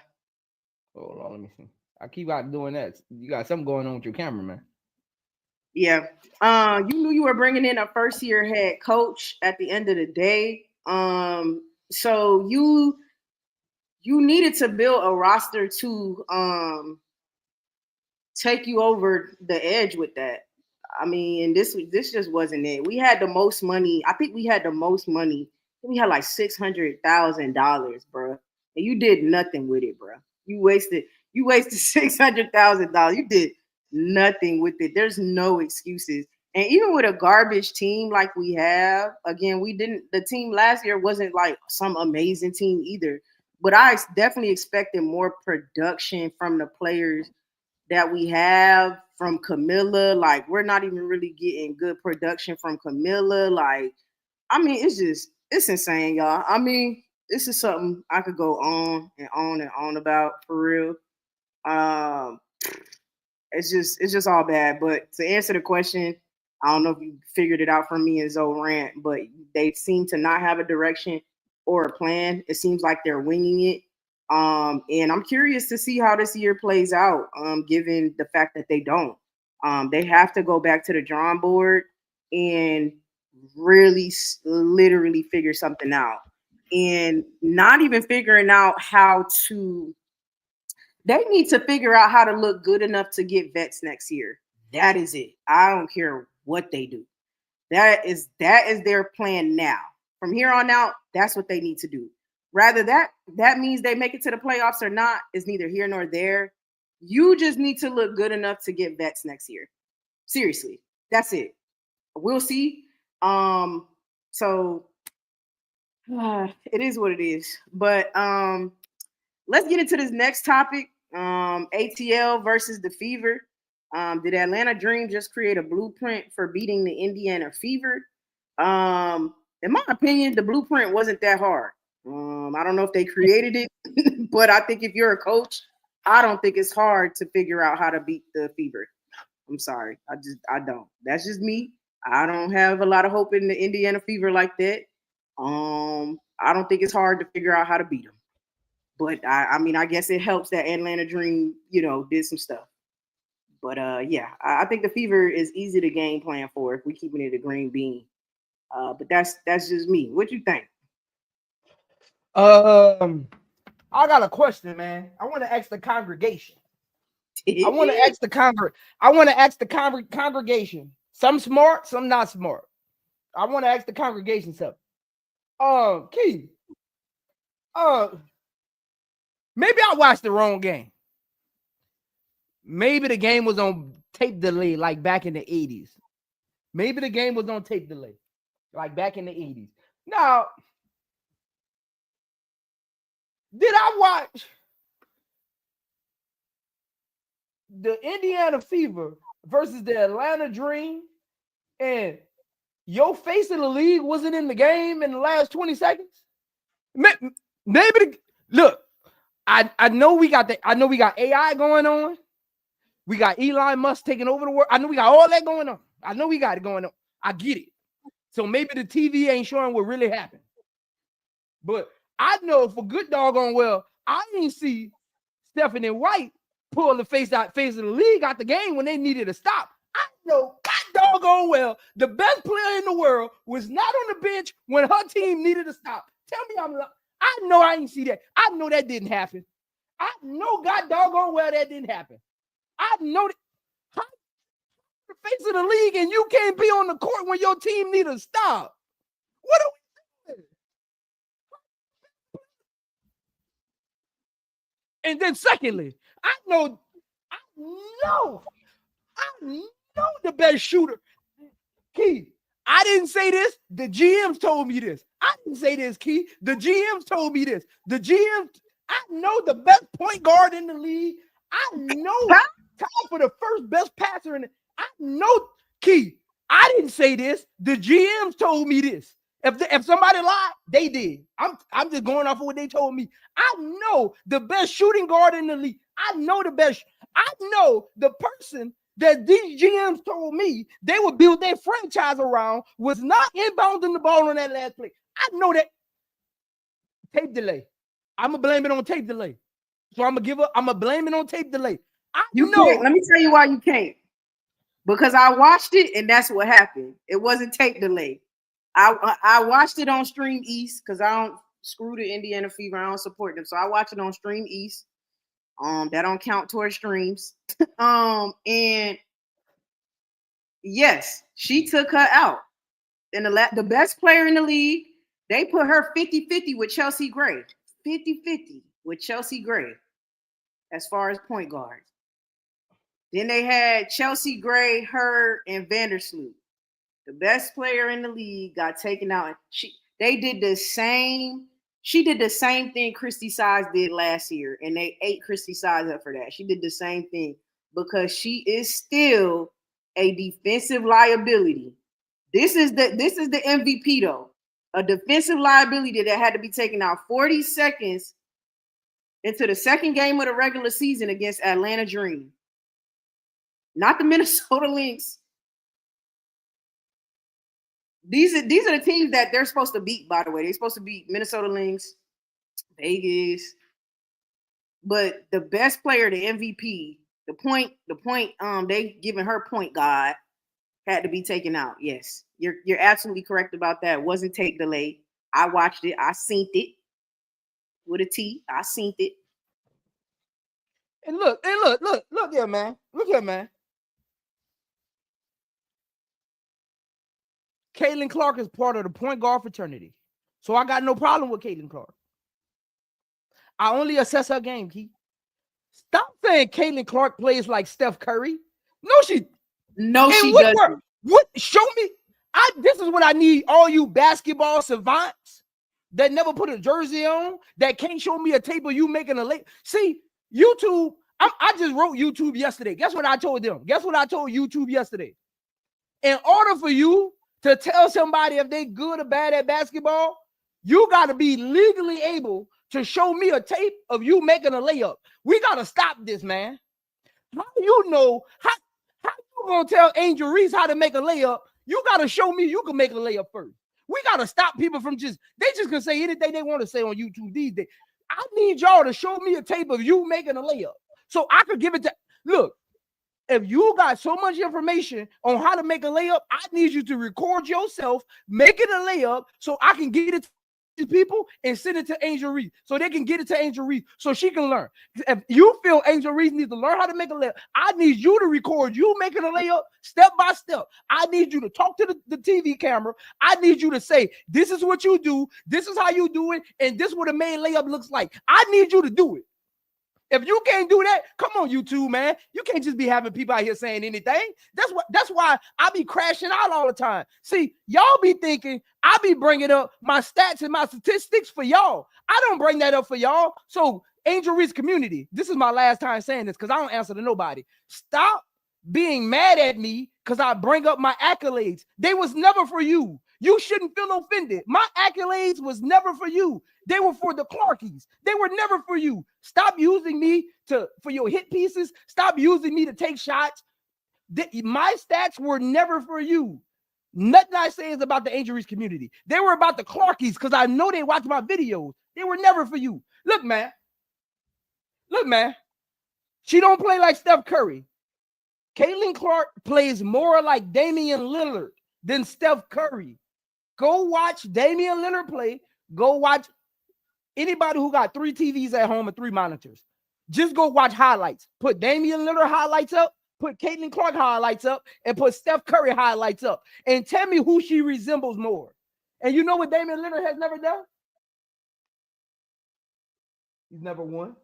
Hold on, let me see. I keep out doing that. You got something going on with your camera, man. Yeah. You knew you were bringing in a first-year head coach at the end of the day. So you needed to build a roster to take you over the edge with that. I mean, this just wasn't it. We had the most money. I think we had the most money. We had like $600,000, bro. And you did nothing with it, bro. You wasted $600,000. You did nothing with it. There's no excuses. And even with a garbage team like we have, again, the team last year wasn't like some amazing team either. But I definitely expected more production from the players that we have, from Camilla. Like, we're not even really getting good production from Camilla. Like, I mean, it's insane, y'all. I mean, this is something I could go on and on and on about for real. It's just all bad. But to answer the question, I don't know if you figured it out from me and Zoe rant, but they seem to not have a direction or a plan. It seems like they're winging it. And I'm curious to see how this year plays out, given the fact that they don't. They have to go back to the drawing board and really literally figure something out. And not even figuring out how to, they need to figure out how to look good enough to get vets next year. That is it. I don't care what they do. That is their plan now. From here on out, that's what they need to do. Rather that means they make it to the playoffs or not is neither here nor there. You just need to look good enough to get vets next year. Seriously, that's it. We'll see. So it is what it is. But let's get into this next topic. ATL versus the Fever. Did Atlanta Dream just create a blueprint for beating the Indiana Fever? In my opinion, the blueprint wasn't that hard. I don't know if they created it, but I think if you're a coach, I don't think it's hard to figure out how to beat the Fever. I'm sorry. I don't. That's just me. I don't have a lot of hope in the Indiana Fever like that. I don't think it's hard to figure out how to beat them. But I mean, I guess it helps that Atlanta Dream, did some stuff. But yeah, I think the Fever is easy to game plan for if we keeping it a green bean. But that's just me. What you think? I got a question, man. I want to ask the congregation. I want to ask the congregation. Some smart, some not smart. I want to ask the congregation something. Key. Maybe I watched the wrong game. Maybe the game was on tape delay, like back in the 80s. Maybe the game was on tape delay, like back in the 80s. Now, did I watch the Indiana Fever versus the Atlanta Dream and your face in the league wasn't in the game in the last 20 seconds? Maybe look, I know we got AI going on. We got Elon Musk taking over the world. I know we got all that going on. I know we got it going on. I get it. So maybe the TV ain't showing what really happened. But I know for good doggone well, I didn't see Stephanie White pull the face of the league out the game when they needed to stop. I know God doggone well the best player in the world was not on the bench when her team needed to stop. Tell me I know I didn't see that. I know that didn't happen. I know God doggone well that didn't happen. I know that. How the face of the league and you can't be on the court when your team need to stop. What are we doing? And then secondly, I know the best shooter. Key, I didn't say this. The GMs told me this. I didn't say this, Key. The GMs told me this. I know the best point guard in the league. I know time for the first best passer in it. I know, Key. I didn't say this. The GMs told me this. If somebody lied, they did. I'm just going off of what they told me. I know the best shooting guard in the league. I know the best. I know the person that these GMs told me they would build their franchise around was not inbounding the ball on that last play. I know that. Tape delay. I'm going to blame it on tape delay. So I'm going to blame it on tape delay. You can't. Let me tell you why you can't. Because I watched it and that's what happened. It wasn't tape delay. I watched it on Stream East because I don't screw the Indiana Fever. I don't support them. So I watch it on Stream East. That don't count towards streams. And yes, she took her out. And the best player in the league, they put her 50-50 with Chelsea Gray. 50-50 with Chelsea Gray as far as point guards. Then they had Chelsea Gray, her, and Vandersloot. The best player in the league got taken out. She did the same thing Christy Size did last year, and they ate Christy Size up for that. She did the same thing because she is still a defensive liability. This is the MVP though. A defensive liability that had to be taken out 40 seconds into the second game of the regular season against Atlanta Dream. Not the Minnesota Lynx. These are the teams that they're supposed to beat, by the way. They're supposed to beat Minnesota Lynx, Vegas. But the best player, the MVP, the point, they giving her point guard had to be taken out. Yes. You're absolutely correct about that. It wasn't tape delay. I watched it. I synced it with a T. I synced it. And look here, man. Look here, man. Caitlinclark is part of the point guard fraternity. So I got no problem with Caitlinclark. I only assess her game, Keith. Stop saying Caitlinclark plays like Steph Curry. No, she doesn't. What? Show me. This is what I need all you basketball savants that never put a jersey on, that can't show me a tape of you making a late. See, YouTube, I just wrote YouTube yesterday. Guess what I told them? Guess what I told YouTube yesterday? In order for you to tell somebody if they good or bad at basketball, you got to be legally able to show me a tape of you making a layup. We got to stop this, man. How you know? How you gonna tell Angel Reese how to make a layup? You got to show me you can make a layup first. We got to stop people from they just can say anything they want to say on YouTube these days. I need y'all to show me a tape of you making a layup so I could give it to, look, if you got so much information on how to make a layup, I need you to record yourself making a layup so I can get it to people and send it to Angel Reese so they can get it to Angel Reese so she can learn. If you feel Angel Reese needs to learn how to make a layup, I need you to record you making a layup step by step. I need you to talk to the TV camera. I need you to say, this is what you do. This is how you do it. And this is what a main layup looks like. I need you to do it. If you can't do that, come on, YouTube, man. You can't just be having people out here saying anything. That's why I be crashing out all the time. See, y'all be thinking I be bringing up my stats and my statistics for y'all. I don't bring that up for y'all. So, Angel Reese community, this is my last time saying this because I don't answer to nobody. Stop being mad at me because I bring up my accolades. They was never for you. You shouldn't feel offended. My accolades was never for you. They were for the Clarkies. They were never for you. Stop using me for your hit pieces. Stop using me to take shots. My stats were never for you. Nothing I say is about the Angel Reese community. They were about the Clarkies because I know they watch my videos. They were never for you. Look, man. She don't play like Steph Curry. Caitlinclark plays more like Damian Lillard than Steph Curry. Go watch Damian Lillard play. Go watch anybody who got 3 TVs at home and 3 monitors. Just go watch highlights. Put Damian Lillard highlights up, put Caitlinclark highlights up, and put Steph Curry highlights up. And tell me who she resembles more. And you know what Damian Lillard has never done? He's never won.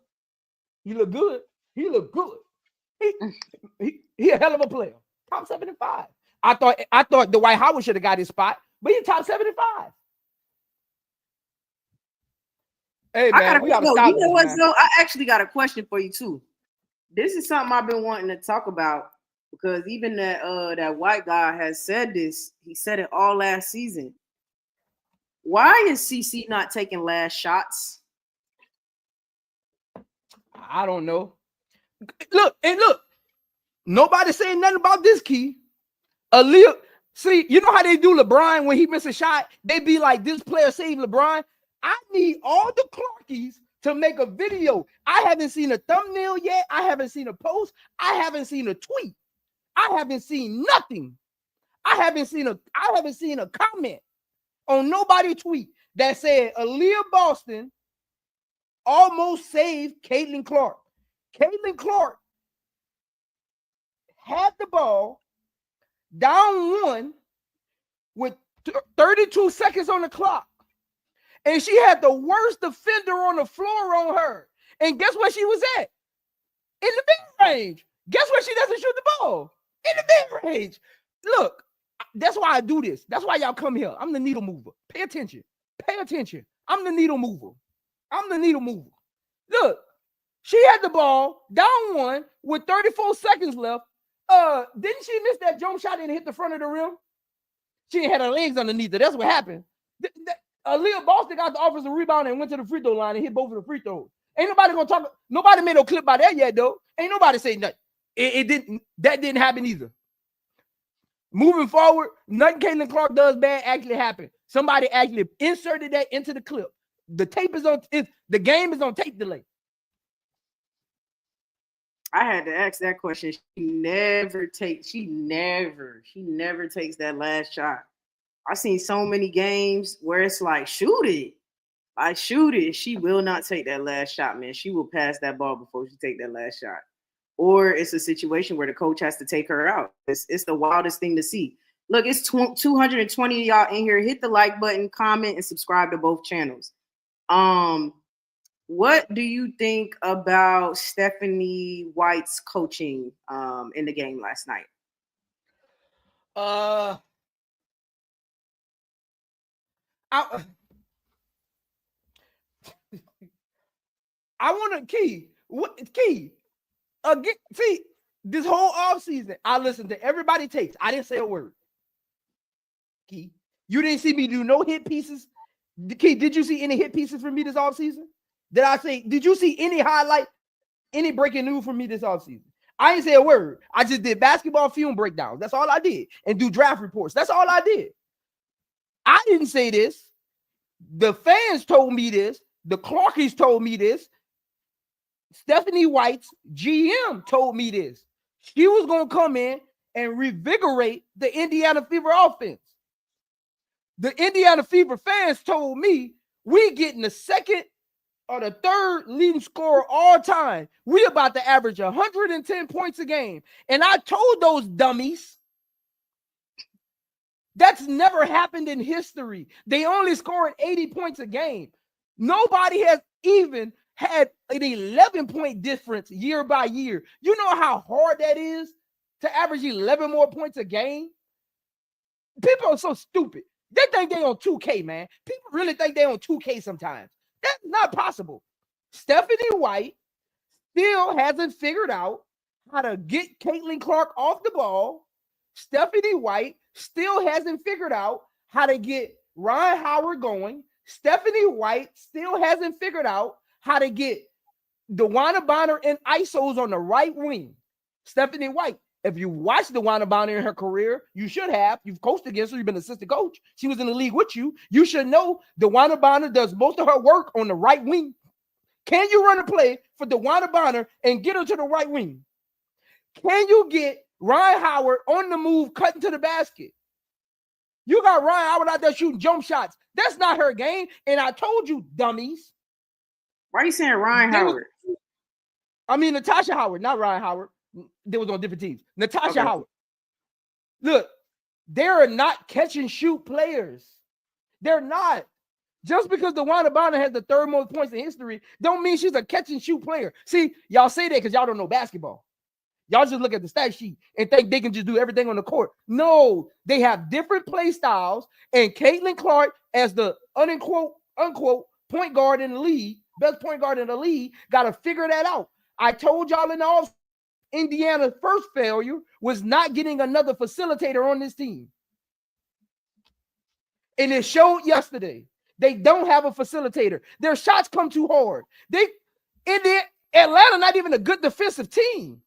He look good. He a hell of a player. Top 75. I thought Dwight Howard should have got his spot, but he's top 75. Hey man, we gotta stop. You know what, Joe? I actually got a question for you too. This is something I've been wanting to talk about because even that white guy has said this. He said it all last season. Why is CC not taking last shots? I don't know. Look. Nobody saying nothing about this, Key. Aaliyah, see, you know how they do LeBron when he misses a shot? They be like, this player saved LeBron. I need all the Clarkies to make a video. I haven't seen a thumbnail yet. I haven't seen a post. I haven't seen a tweet. I haven't seen nothing. I haven't seen a comment on nobody's tweet that said Aaliyah Boston almost saved Caitlinclark. Caitlinclark had the ball down 1 with 32 seconds on the clock. And she had the worst defender on the floor on her. And guess where she was at? In the mid-range. Guess where she doesn't shoot the ball? In the mid-range. Look, that's why I do this. That's why y'all come here. I'm the needle mover. Pay attention. I'm the needle mover. Look, she had the ball down 1 with 34 seconds left. Didn't she miss that jump shot and hit the front of the rim? She ain't had her legs underneath her. That's what happened. Aaliyah Boston got the offensive rebound and went to the free throw line and hit both of the free throws. Ain't nobody gonna talk. Nobody made no clip by that yet, though. Ain't nobody say nothing. That didn't happen either. Moving forward, nothing Caitlinclark does bad actually happened. Somebody actually inserted that into the clip. The tape is on. The game is on tape delay. I had to ask that question. She never takes that last shot. I've seen so many games where it's like, shoot it. She will not take that last shot, man. She will pass that ball before she take that last shot. Or it's a situation where the coach has to take her out. It's the wildest thing to see. Look, it's 220 of y'all in here. Hit the like button, comment, and subscribe to both channels. What do you think about Stephanie White's coaching in the game last night? I want to Key. Again, see, this whole offseason, I listened to everybody takes. I didn't say a word. Key, you didn't see me do no hit pieces. Key, did you see any hit pieces from me this offseason? Did I say, did you see any highlight, any breaking news from me this offseason? I didn't say a word. I just did basketball film breakdowns. That's all I did. And do draft reports. That's all I did. I didn't say this. The fans told me this. The Clarkies told me this. Stephanie White's GM told me this. She was going to come in and revigorate the Indiana Fever offense. The Indiana Fever fans told me we getting the second or the third leading scorer all time. We about to average 110 points a game. And I told those dummies that's never happened in history. They only scored 80 points a game. Nobody has even had an 11-point difference year by year. You know how hard that is to average 11 more points a game? People are so stupid. They think they on 2K, man. People really think they on 2K sometimes. That's not possible. Stephanie White still hasn't figured out how to get Caitlin-Clark off the ball. Stephanie White still hasn't figured out how to get Ryan Howard going. Stephanie White still hasn't figured out how to get DeWanna Bonner and ISOs on the right wing. Stephanie White, if you watch DeWanna Bonner in her career, you should have. You've coached against her. You've been an assistant coach. She was in the league with you. You should know DeWanna Bonner does most of her work on the right wing. Can you run a play for DeWanna Bonner and get her to the right wing? Can you get Ryan Howard on the move, cutting to the basket? You got Ryan Howard out there shooting jump shots. That's not her game. And I told you, dummies. Why are you saying Ryan Howard? Natasha Howard, not Ryan Howard. They was on different teams. Natasha Howard. Look, they're not catch and shoot players. They're not. Just because DeWanna Bonner has the third most points in history, don't mean she's a catch and shoot player. See, y'all say that because y'all don't know basketball. Y'all just look at the stat sheet and think they can just do everything on the court. No, they have different play styles. And Caitlin-Clark, as the unquote point guard in the league, best point guard in the league, got to figure that out. I told y'all in the off, Indiana's first failure was not getting another facilitator on this team. And it showed yesterday. They don't have a facilitator. Their shots come too hard. Atlanta not even a good defensive team.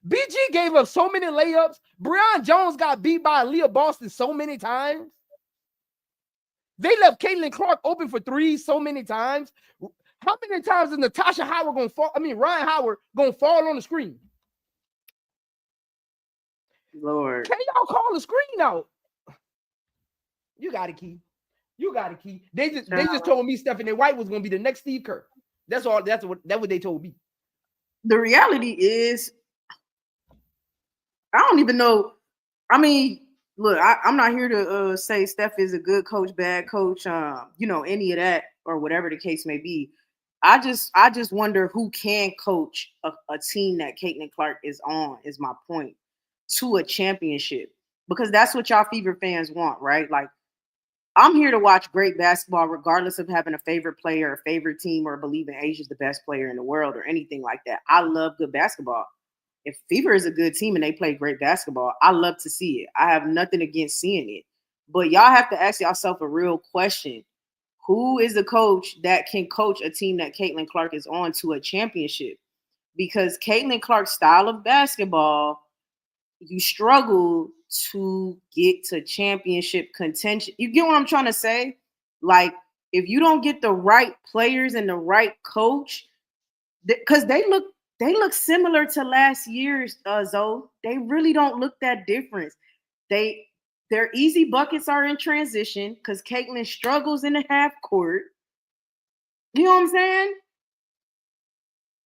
BG gave up so many layups. Breon Jones got beat by Aaliyah Boston so many times. They left Caitlin-Clark open for threes so many times. How many times is Natasha Howard gonna fall? Ryan Howard gonna fall on the screen? Lord, can y'all call the screen out? You got it, Key. You got it, Key. They just told me Stephanie White was gonna be the next Steve Kerr. That's all. That's what they told me. The reality is, I don't even know. Look, I'm not here to say Steph is a good coach, bad coach, any of that or whatever the case may be. I just wonder who can coach a team that Caitlin-Clark is on, is my point, to a championship. Because that's what y'all Fever fans want, right? Like, I'm here to watch great basketball regardless of having a favorite player, a favorite team, or believing Asia's the best player in the world or anything like that. I love good basketball. If Fever is a good team and they play great basketball, I love to see it. I have nothing against seeing it. But y'all have to ask yourself a real question. Who is the coach that can coach a team that Caitlin-Clark is on to a championship? Because Caitlin-Clark's style of basketball, you struggle to get to championship contention. You get what I'm trying to say? Like, if you don't get the right players and the right coach, because they look similar to last year's Zoe. They really don't look that different. Their easy buckets are in transition because Caitlin struggles in the half court. You know what I'm saying?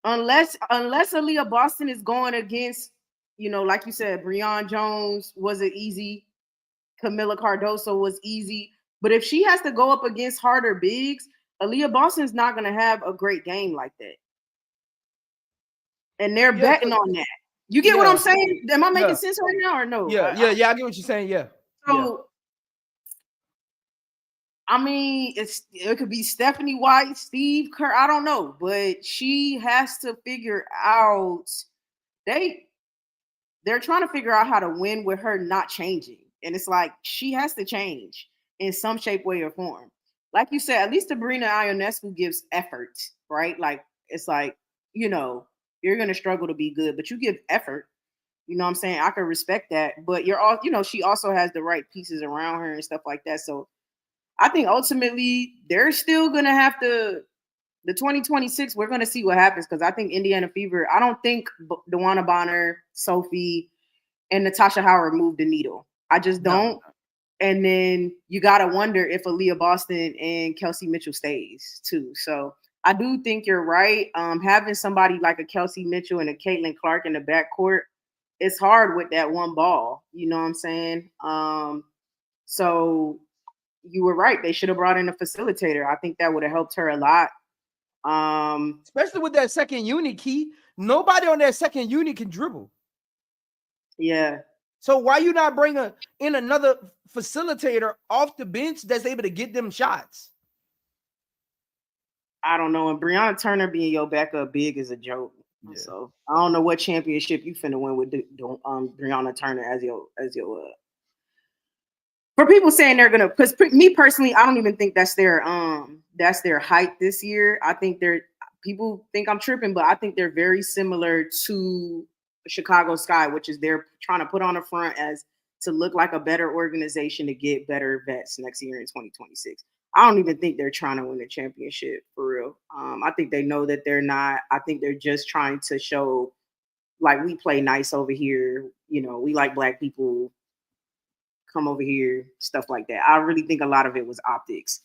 Unless Aaliyah Boston is going against, like you said, Breon Jones was an easy, Camila Cardoso was easy. But if she has to go up against harder bigs, Aaliyah Boston's not going to have a great game like that. And they're betting on that. You get what I'm saying? Am I making sense right now or no? Yeah, I get what you're saying. Yeah. So I mean, it could be Stephanie White, Steve Kerr. I don't know, but she has to figure out. They're trying to figure out how to win with her not changing, and it's like she has to change in some shape, way, or form. Like you said, at least Sabrina Ionescu gives effort, right? Like it's like you're gonna struggle to be good, but you give effort. You know what I'm saying? I can respect that, but you're all she also has the right pieces around her and stuff like that. So I think ultimately they're still gonna have to. The 2026, we're gonna see what happens because I think Indiana Fever. I don't think Dewana Bonner, Sophie, and Natasha Howard moved the needle. I just don't. No. And then you gotta wonder if Aaliyah Boston and Kelsey Mitchell stays too. So I do think you're right. Having somebody like a Kelsey Mitchell and a Caitlin Clark in the backcourt, it's hard with that one ball. You know what I'm saying? So you were right. They should have brought in a facilitator. I think that would have helped her a lot. Especially with that second unit, Key. Nobody on that second unit can dribble. Yeah. So why you not bring in another facilitator off the bench that's able to get them shots? I don't know. And Breonna Turner being your backup big is a joke. Yeah. So I don't know what championship you finna win with Breonna Turner as your for people saying they're gonna, because me personally, I don't even think that's their height this year. I think people think I'm tripping, but I think they're very similar to Chicago Sky, which is they're trying to put on the front as to look like a better organization to get better vets next year in 2026. I don't even think they're trying to win a championship for real. I think they know that they're not. I think they're just trying to show like we play nice over here. We like black people. Come over here, stuff like that. I really think a lot of it was optics.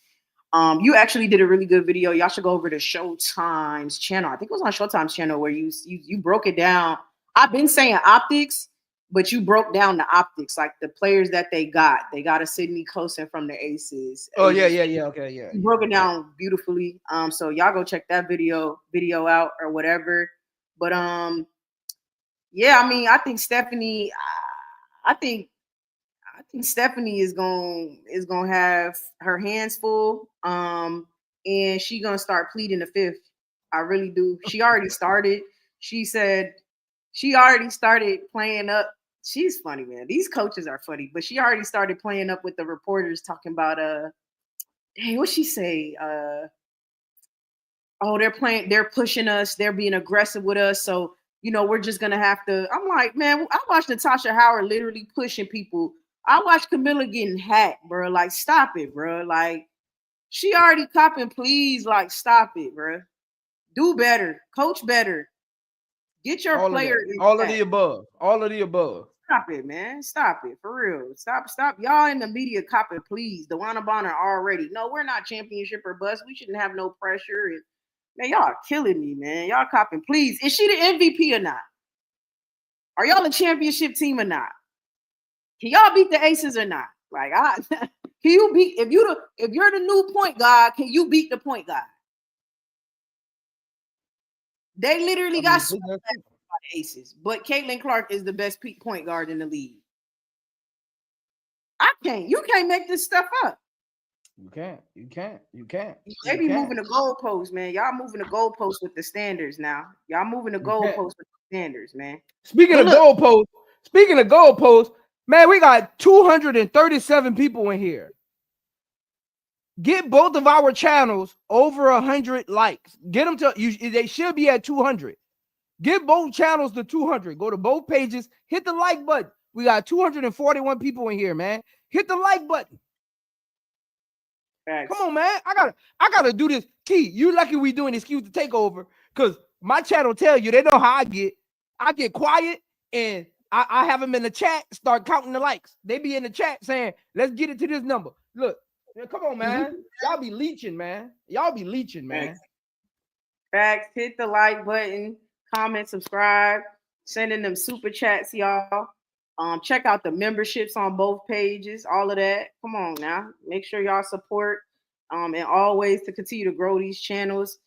You actually did a really good video. Y'all should go over to Showtime's channel. I think it was on Showtime's channel where you broke it down. I've been saying optics, but you broke down the optics, like the players that they got. They got a Sydney Cosin from the Aces. Oh yeah, okay, yeah. You broke it down beautifully. So y'all go check that video out or whatever. But yeah, I mean, I think Stephanie. I think Stephanie is gonna have her hands full, and she gonna start pleading the fifth. I really do. She already started. She said she already started playing up. She's funny, man. These coaches are funny, but she already started playing up with the reporters talking about dang, what'd she say? Oh, they're pushing us, they're being aggressive with us, so we're just gonna have to. I'm like, man, I watched Natasha Howard literally pushing people. I watched Camilla getting hacked, bro. Like, stop it, bro. Like, she already copping, please. Like, stop it, bro. Do better, coach better. Get your player. All of the above. All of the above. Stop it, man. Stop it, for real. Stop. Y'all in the media copping, please. Dewana Bonner already. No, we're not championship or bust. We shouldn't have no pressure. And man, y'all are killing me, man. Y'all copping, please. Is she the MVP or not? Are y'all a championship team or not? Can y'all beat the Aces or not? Like, can you beat if you're the new point guard? Can you beat the point guard? They literally got swept by the Aces, but Caitlin Clark is the best point guard in the league. You can't make this stuff up. You can't. They be moving the goalposts, man. Y'all moving the goalposts with the standards now. Y'all moving the goalposts with the standards, man. Speaking of goalposts, man, we got 237 people in here. Get both of our channels over 100 likes. Get them to they should be at 200. Get both channels to 200. Go to both pages. Hit the like button. We got 241 people in here, man. Hit the like button. Thanks. Come on, man. I gotta do this. Key, you lucky we doing Excuse the Takeover, because my channel tell you, they know how I get. I get quiet and I have them in the chat start counting the likes. They be in the chat saying, let's get it to this number. Look, come on, man. Y'all be leeching, man. Facts. Hit the like button, comment, subscribe, sending them super chats, y'all. Check out the memberships on both pages, all of that. Come on now. Make sure y'all support and always to continue to grow these channels.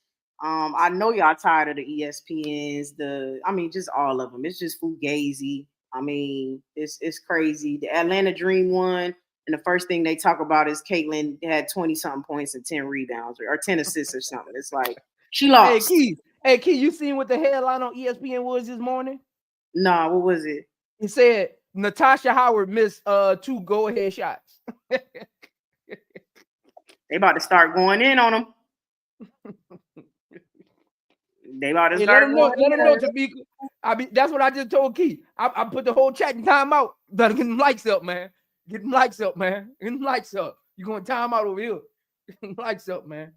I know y'all tired of the ESPNs, just all of them. It's just fugazi. I mean, it's crazy. The Atlanta Dream one, And the first thing they talk about is Caitlin had 20-something points and 10 rebounds or 10 assists or something. It's like she lost. Hey, Key, you seen what the headline on ESPN was this morning? Nah, what was it? It said Natasha Howard missed 2 go-ahead shots. They about to start going in on them. They about to Let start them know, going in. Tamika. That's what I just told Key. I put the whole chat in timeout. Better get them likes up, man. Get them likes up, man. Get them likes up. You're going to time out over here. Get them likes up, man.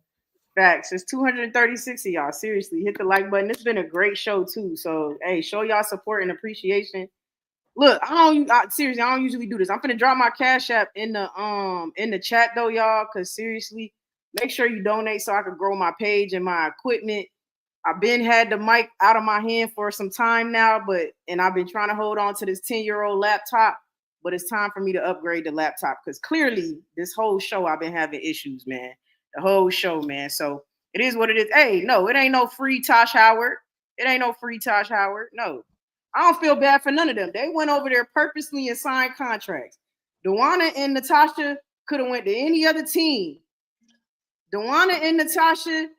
Facts. It's 236 of y'all. Seriously, hit the like button. It's been a great show too. So hey, show y'all support and appreciation. Look, seriously, I don't usually do this. I'm gonna drop my Cash App in the chat though, y'all. Cause seriously, make sure you donate so I can grow my page and my equipment. I've been had the mic out of my hand for some time now, and I've been trying to hold on to this 10-year-old laptop. But it's time for me to upgrade the laptop because clearly this whole show I've been having issues, man. The whole show, man. So it is what it is. Hey, no, it ain't no free Tosh Howard. It ain't no free Tosh Howard. No. I don't feel bad for none of them. They went over there purposely and signed contracts. Dewana and Natasha could have went to any other team. Dewana and Natasha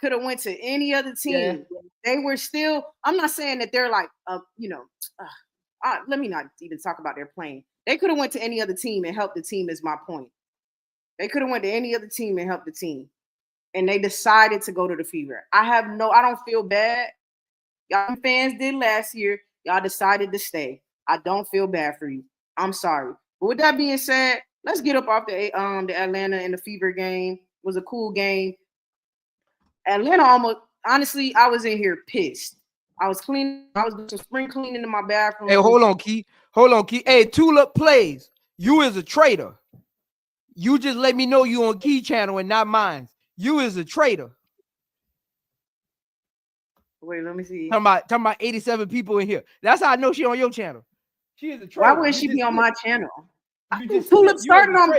could have went to any other team. Yeah. They were still, I'm not saying that they're like, let me not even talk about their playing. They could have went to any other team and helped the team is my point. They could have went to any other team and helped the team. And they decided to go to the Fever. I don't feel bad. Y'all fans did last year. Y'all decided to stay. I don't feel bad for you. I'm sorry. But with that being said, let's get up off the Atlanta and the Fever game. It was a cool game. Atlanta honestly, I was in here pissed. I was cleaning. I was doing some spring cleaning in my bathroom. Hey, hold on, Key. Hey, Tulip plays. You is a traitor. You just let me know you on Key channel and not mine. You is a traitor. Wait, let me see. Talking about 87 people in here. That's how I know she on your channel. She is a traitor. Why wouldn't she be on my channel? Tulip started on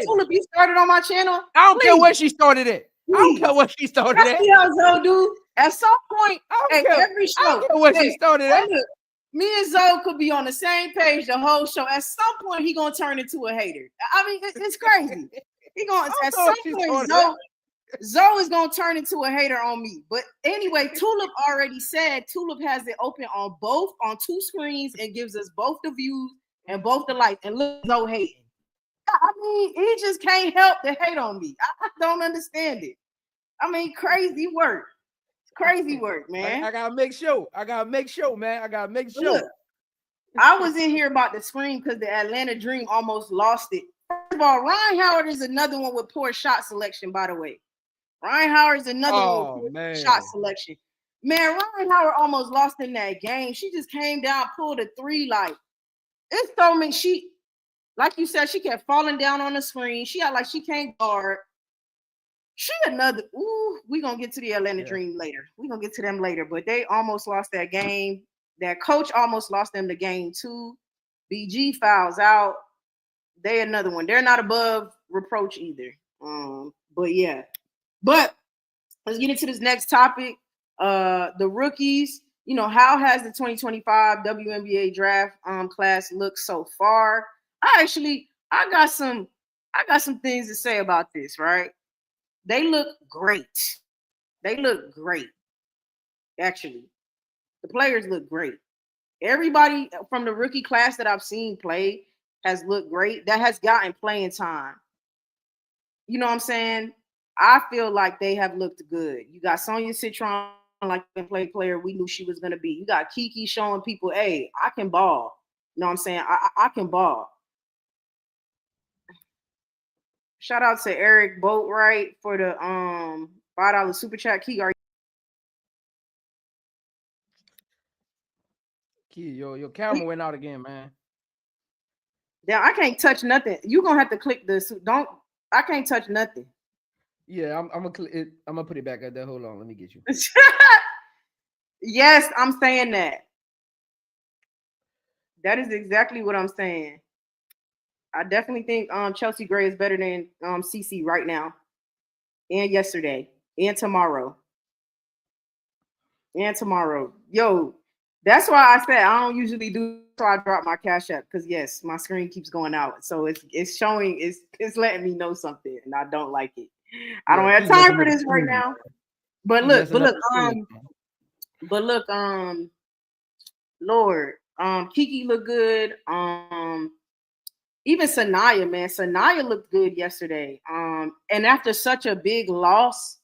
my channel. I don't care where she started at. I don't care what she started at. Zoe, dude. At some point, every show, I don't care what she started at. Me and Zoe could be on the same page the whole show. At some point, he gonna turn into a hater. I mean, it's crazy. He gonna at some point, Zoe is gonna turn into a hater on me. But anyway, Tulip already said Tulip has it open on 2 screens and gives us both the views and both the likes. And look, Zoe hating. I mean, he just can't help to hate on me. I don't understand it. I mean, crazy work. Crazy work, man. I gotta make sure, man. I gotta make sure. Look, I was in here about to scream because the Atlanta Dream almost lost it. First of all, Ryan Howard is another one with poor shot selection, by the way. Ryan Howard is another one with poor shot selection. Man, Ryan Howard almost lost in that game. She just came down, pulled a 3. Like, it's so many. Like you said, she kept falling down on the screen. She had like she can't guard. We're going to get to the Atlanta Dream later. We're going to get to them later. But they almost lost that game. That coach almost lost them the game too. BG fouls out. They another one. They're not above reproach either. But yeah. But let's get into this next topic. The rookies. You know, how has the 2025 WNBA draft class looked so far? I got some things to say about this, right? They look great. Actually, the players look great. Everybody from the rookie class that I've seen play has looked great. That has gotten playing time. You know what I'm saying? I feel like they have looked good. You got Sonia Citron, like a player we knew she was going to be. You got Kiki showing people, hey, I can ball. You know what I'm saying? I can ball. Shout out to Eric Boatwright for the $5 super chat. Key, your camera went out again, man. Yeah, I can't touch nothing. You're gonna have to click this. I can't touch nothing. Yeah, I'm gonna click it. I'm gonna put it back up there. Hold on, let me get you. Yes, I'm saying that. That is exactly what I'm saying. I definitely think Chelsea Gray is better than CC right now, and yesterday, and tomorrow. Yo, that's why I said I don't usually do so I dropped my Cash App because yes, my screen keeps going out. So it's showing, it's letting me know something, and I don't like it. I don't have time for this right now. But look, Lord, Kiki looked good. Even Sanaya, man, Sanaya looked good yesterday. And after such a big loss,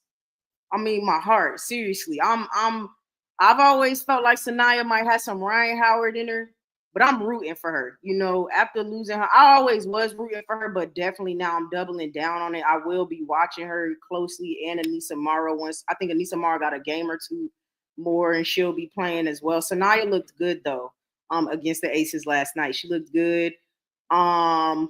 I mean, my heart, seriously, I've always felt like Sanaya might have some Ryan Howard in her, but I'm rooting for her. You know, after losing her, I always was rooting for her, but definitely now I'm doubling down on it. I will be watching her closely, and Anissa Morrow once. I think Anissa Morrow got a game or two more, and she'll be playing as well. Sanaya looked good though, against the Aces last night. She looked good. I'm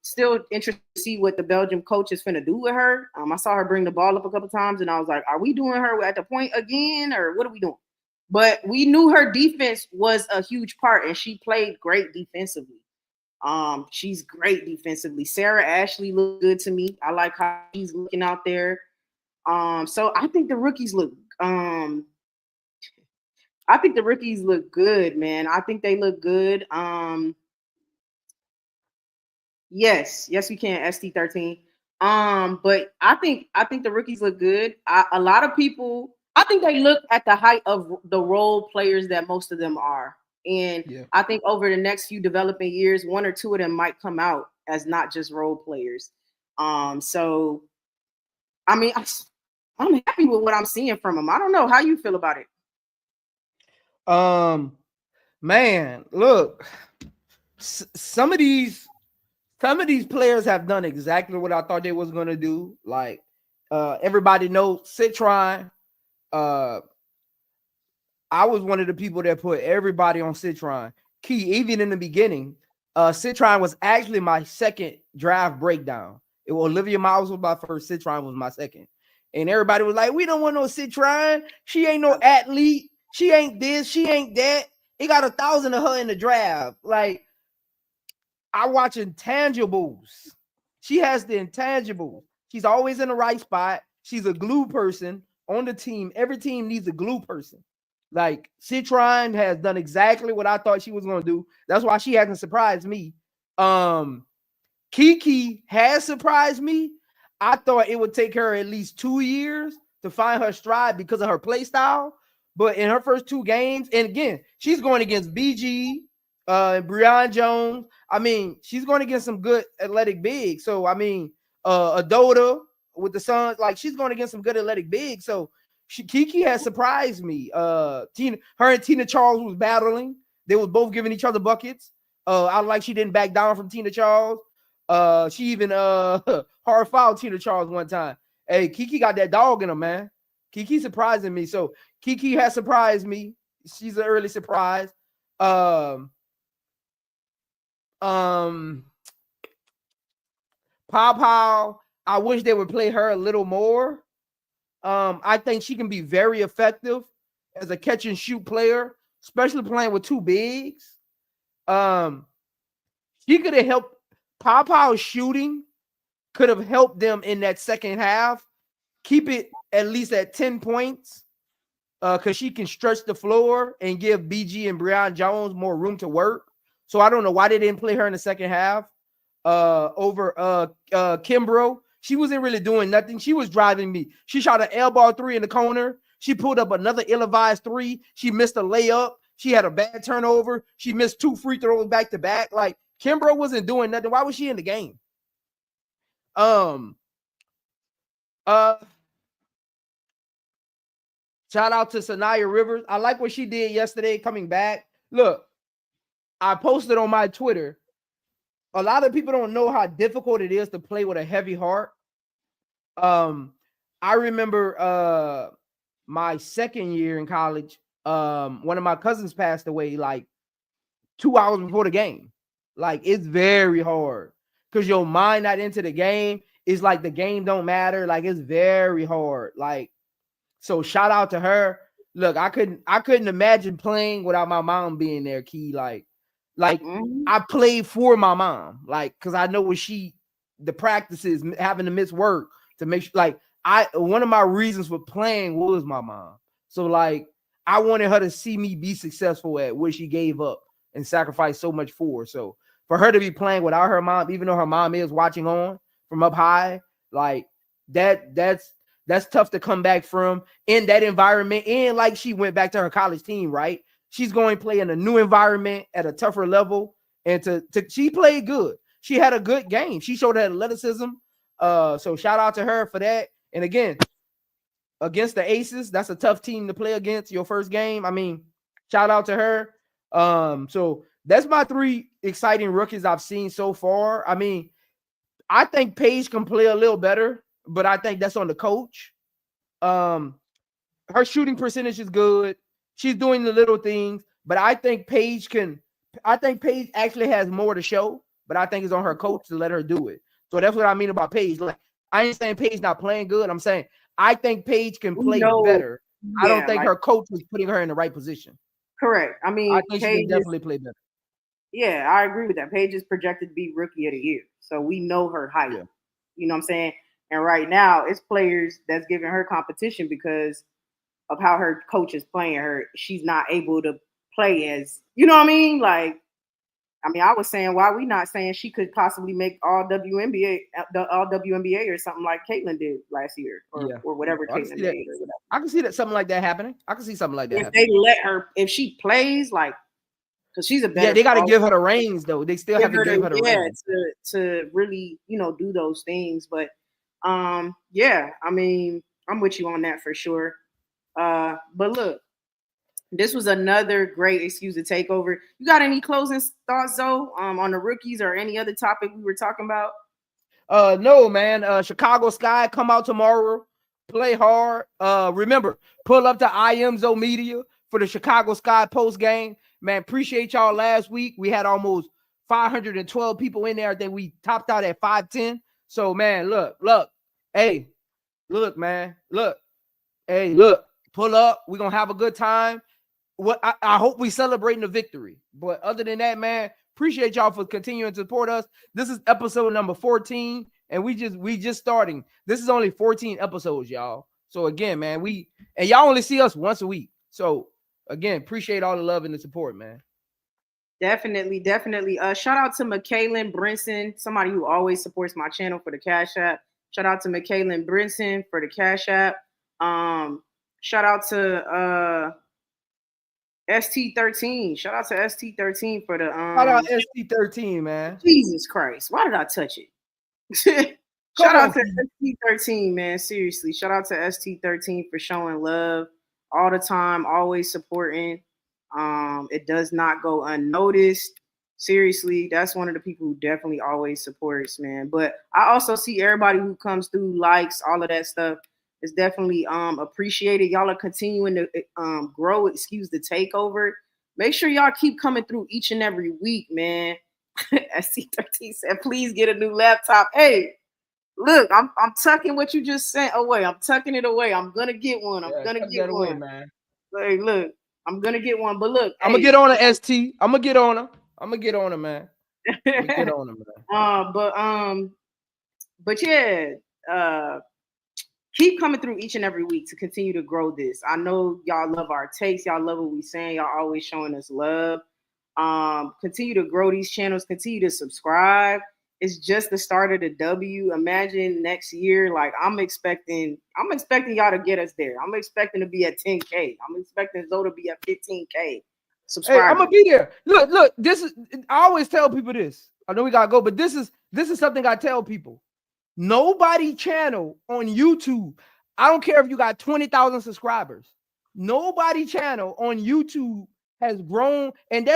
still interested to see what the Belgium coach is finna do with her. I saw her bring the ball up a couple times, and I was like, "Are we doing her at the point again, or what are we doing?" But we knew her defense was a huge part, and she played great defensively. She's great defensively. Sarah Ashley looked good to me. I like how she's looking out there. So I think the rookies look. I think the rookies look good, man. I think they look good. Yes, we can. ST13. But I think the rookies look good. A lot of people, I think they look at the height of the role players that most of them are. And I think over the next few developing years, one or two of them might come out as not just role players. So I mean, I'm happy with what I'm seeing from them. I don't know how you feel about it. Man, look, some of these players have done exactly what I thought they was gonna do. Like everybody knows Citron. I was one of the people that put everybody on Citron. Key, even in the beginning, Citron was actually my second draft breakdown. It was Olivia Miles was my first, Citron was my second. And everybody was like, we don't want no Citron. She ain't no athlete. She ain't this, she ain't that. He got 1,000 of her in the draft. Like, I watch intangibles. She has the intangibles. She's always in the right spot. She's a glue person on the team. Every team needs a glue person. Like, Citron has done exactly what I thought she was going to do. That's why she hasn't surprised me. Kiki has surprised me. I thought it would take her at least 2 years to find her stride because of her play style. But in her first 2 games, and again, she's going against BG, Breon Jones. I mean, she's going against some good athletic bigs. So, I mean, Adota with the Suns, like, she's going against some good athletic bigs. So, Kiki has surprised me. Her and Tina Charles was battling. They was both giving each other buckets. I like she didn't back down from Tina Charles. She even hard fouled Tina Charles one time. Hey, Kiki got that dog in her, man. Kiki surprising me. So Kiki has surprised me. She's an early surprise. Pow Pow. I wish they would play her a little more. I think she can be very effective as a catch and shoot player, especially playing with 2 bigs. She could have helped. Pow Pow's shooting could have helped them in that second half. Keep it at least at 10 points because she can stretch the floor and give BG and Breon Jones more room to work. So I don't know why they didn't play her in the second half over Kimbrough. She wasn't really doing nothing. She was driving me. She shot an elbow 3 in the corner. She pulled up another ill-advised 3. She missed a layup. She had a bad turnover. She missed 2 free throws back to back. Like, Kimbrough wasn't doing nothing. Why was she in the game? Shout out to Sanaya Rivers. I like what she did yesterday coming back. Look, I posted on my Twitter. A lot of people don't know how difficult it is to play with a heavy heart. I remember my second year in college, one of my cousins passed away like 2 hours before the game. Like, it's very hard because your mind not into the game. Is like the game don't matter. Like, it's very hard. Like, so shout out to her. Look, I couldn't imagine playing without my mom being there, Key. Like I played for my mom, like, because I know what the practices, having to miss work to make sure, like, one of my reasons for playing was my mom. So, like, I wanted her to see me be successful at what she gave up. and sacrificed so much for. So for her to be playing without her mom, even though her mom is watching on from up high, like that's tough to come back from in that environment. And like she went back to her college team, right? She's going to play in a new environment at a tougher level. And she played good. She had a good game. She showed her athleticism. So shout out to her for that. And again, against the Aces, that's a tough team to play against your first game. I mean, shout out to her. So that's my 3 exciting rookies I've seen so far. I mean, I think Paige can play a little better, but I think that's on the coach. Her shooting percentage is good. She's doing the little things, but I think Paige actually has more to show, but I think it's on her coach to let her do it. So that's what I mean about Paige. Like, I ain't saying Paige not playing good. I'm saying I think Paige can play better. I don't think her coach is putting her in the right position. Correct. I mean, I think she can definitely play better. Yeah, I agree with that. Paige is projected to be rookie of the year. So we know her height. Yeah. You know what I'm saying? And right now, it's players that's giving her competition because of how her coach is playing her. She's not able to play as, you know what I mean? Like, I mean, I was saying, why we not saying she could possibly make all WNBA or something like Caitlin did last year or whatever Caitlin did. Or whatever. I can see that something like that happening. I can see something like that. If they let her, if she plays like, because she's a better. Yeah, they got to give her the reins though. They still have to give her the reins to really, do those things. But yeah, I mean, I'm with you on that for sure. But look, this was another great excuse to take over. You got any closing thoughts, Zoe, on the rookies or any other topic we were talking about? No, man. Chicago Sky, come out tomorrow, play hard. Remember, pull up to iamzomedia for the Chicago Sky post game. Man, appreciate y'all last week. We had almost 512 people in there. I think we topped out at 510. So, man, look. Hey, look, man. Look. Hey, look. Pull up. We're going to have a good time. I hope we celebrating the victory. But other than that, man, appreciate y'all for continuing to support us. This is episode number 14, and we just starting. This is only 14 episodes, y'all. So again, man, and y'all only see us once a week. So again, appreciate all the love and the support, man. Definitely. Shout out to McKaylin Brinson, somebody who always supports my channel for the Cash App. Shout out to McKaylin Brinson for the Cash App. Shout out to ST13. Shout out to ST13 for the shout out ST13, man. Jesus Christ. Why did I touch it? Shout out to ST13, man. Seriously. Shout out to ST13 for showing love all the time, always supporting. It does not go unnoticed. Seriously, that's one of the people who definitely always supports, man. But I also see everybody who comes through, likes, all of that stuff. It's definitely appreciated. Y'all are continuing to grow. Excuse the takeover. Make sure y'all keep coming through each and every week, man. SC13 said, please get a new laptop. Hey, look, I'm tucking what you just sent away. I'm tucking it away. I'm gonna get one. I'm gonna get one, away, man. Hey, look, I'm gonna get one. But look, I'm gonna get on a ST. I'm gonna get on him. I'm gonna get on him, man. Get on him, man. But yeah, keep coming through each and every week to continue to grow this. I know y'all love our takes. Y'all love what we saying. Y'all always showing us love. Continue to grow these channels. Continue to subscribe. It's just the start of the W. Imagine next year, like I'm expecting y'all to get us there. I'm expecting to be at 10K. I'm expecting Zoe to be at 15K. Subscribe. Hey, I'm gonna be there. Look. This is. I always tell people this. I know we gotta go, but this is something I tell people. Nobody channel on YouTube. I don't care if you got 20,000 subscribers. Nobody channel on YouTube has grown, and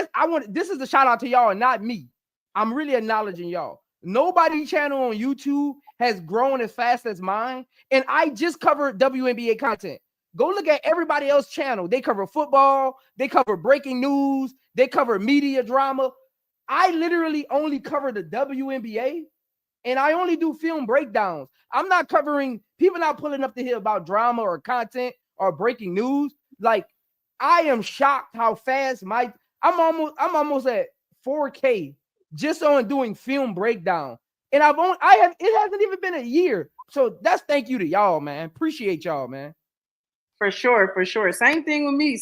this is a shout out to y'all, not me. I'm really acknowledging y'all. Nobody channel on YouTube has grown as fast as mine, and I just covered WNBA content. Go look at everybody else's channel. They cover football, they cover breaking news, they cover media drama. I literally only cover the WNBA, and I only do film breakdowns. I'm not covering, people not pulling up to hear about drama or content or breaking news. Like, I am shocked how fast I'm almost at 4K just on doing film breakdown. And it hasn't even been a year. So that's thank you to y'all, man. Appreciate y'all, man. For sure. Same thing with me.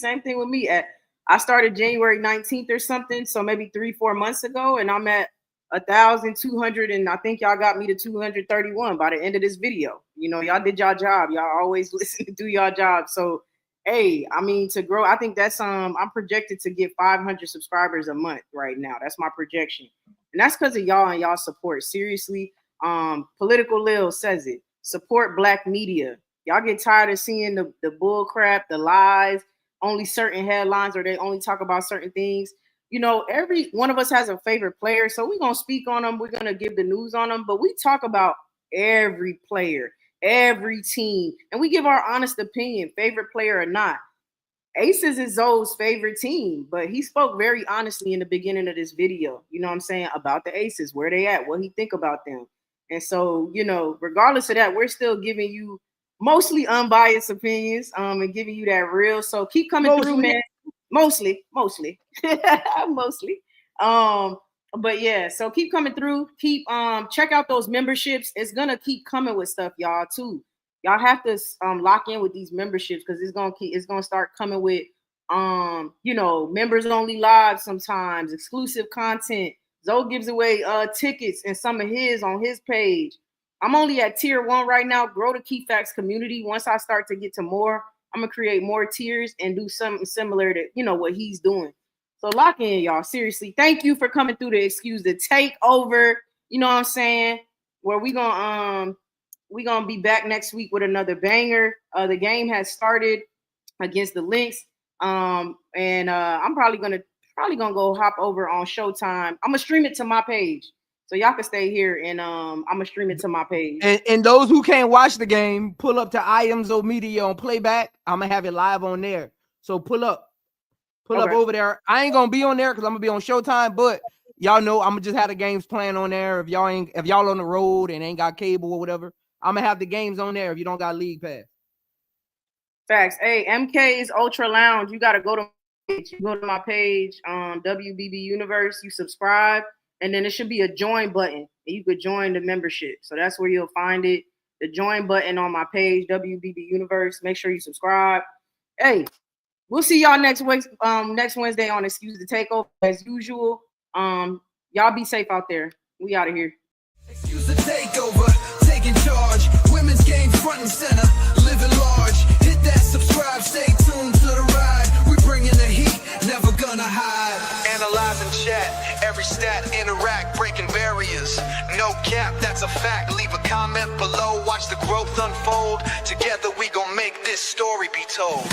I started January 19th or something, so maybe 3-4 months ago, and I'm at 1,200, and I think y'all got me to 231 by the end of this video. You know, y'all did y'all job. Y'all always listen to do y'all job. So, hey, I mean, to grow, I think that's I'm projected to get 500 subscribers a month right now. That's my projection, and that's because of y'all and y'all support. Seriously, Political Lil says it. Support Black media. Y'all get tired of seeing the bull crap, the lies, only certain headlines, or they only talk about certain things. You know, every one of us has a favorite player, so we're going to speak on them. We're going to give the news on them, but we talk about every player, every team, and we give our honest opinion, favorite player or not. Aces is Zoe's favorite team, but he spoke very honestly in the beginning of this video, you know what I'm saying, about the Aces, where they at, what he think about them. And so, you know, regardless of that, we're still giving you mostly unbiased opinions and giving you that real. So keep coming through, man. Mostly. But yeah, so keep coming through. Keep check out those memberships. It's gonna keep coming with stuff, y'all, too. Y'all have to lock in with these memberships because it's gonna start coming with you know, members only live sometimes, exclusive content. Zoe gives away tickets and some of his on his page. I'm only at tier 1 right now. Grow the Key Facts community. Once I start to get to more, I'm gonna create more tiers and do something similar to, you know, what he's doing. So lock in, y'all. Seriously, thank you for coming through to Excuse the Takeover. You know what I'm saying? Where we gonna be back next week with another banger. The game has started against the Lynx. I'm probably gonna go hop over on Showtime. I'm gonna stream it to my page. So y'all can stay here, and I'm gonna stream it to my page. And those who can't watch the game, pull up to iamzomedia on playback. I'm gonna have it live on there. So pull up over there. I ain't gonna be on there because I'm gonna be on Showtime, but y'all know I'm gonna just have the games playing on there. If y'all on the road and ain't got cable or whatever, I'm gonna have the games on there if you don't got League Pass. Facts. Hey, MK's Ultra Lounge. You gotta go to my page, WBB Universe. You subscribe. And then it should be a join button. And you could join the membership. So that's where you'll find it. The join button on my page, WBB Universe. Make sure you subscribe. Hey, we'll see y'all next Wednesday on Excuse the Takeover as usual. Y'all be safe out there. We out of here. Excuse the Takeover, taking charge. Women's game front and center, living large. Hit that subscribe, stay tuned to the ride. We bringing the heat, never gonna hide. Analyze and chat, every stat, interact, breaking barriers. No cap, that's a fact. Leave a comment below, watch the growth unfold. Together we gon' make this story be told.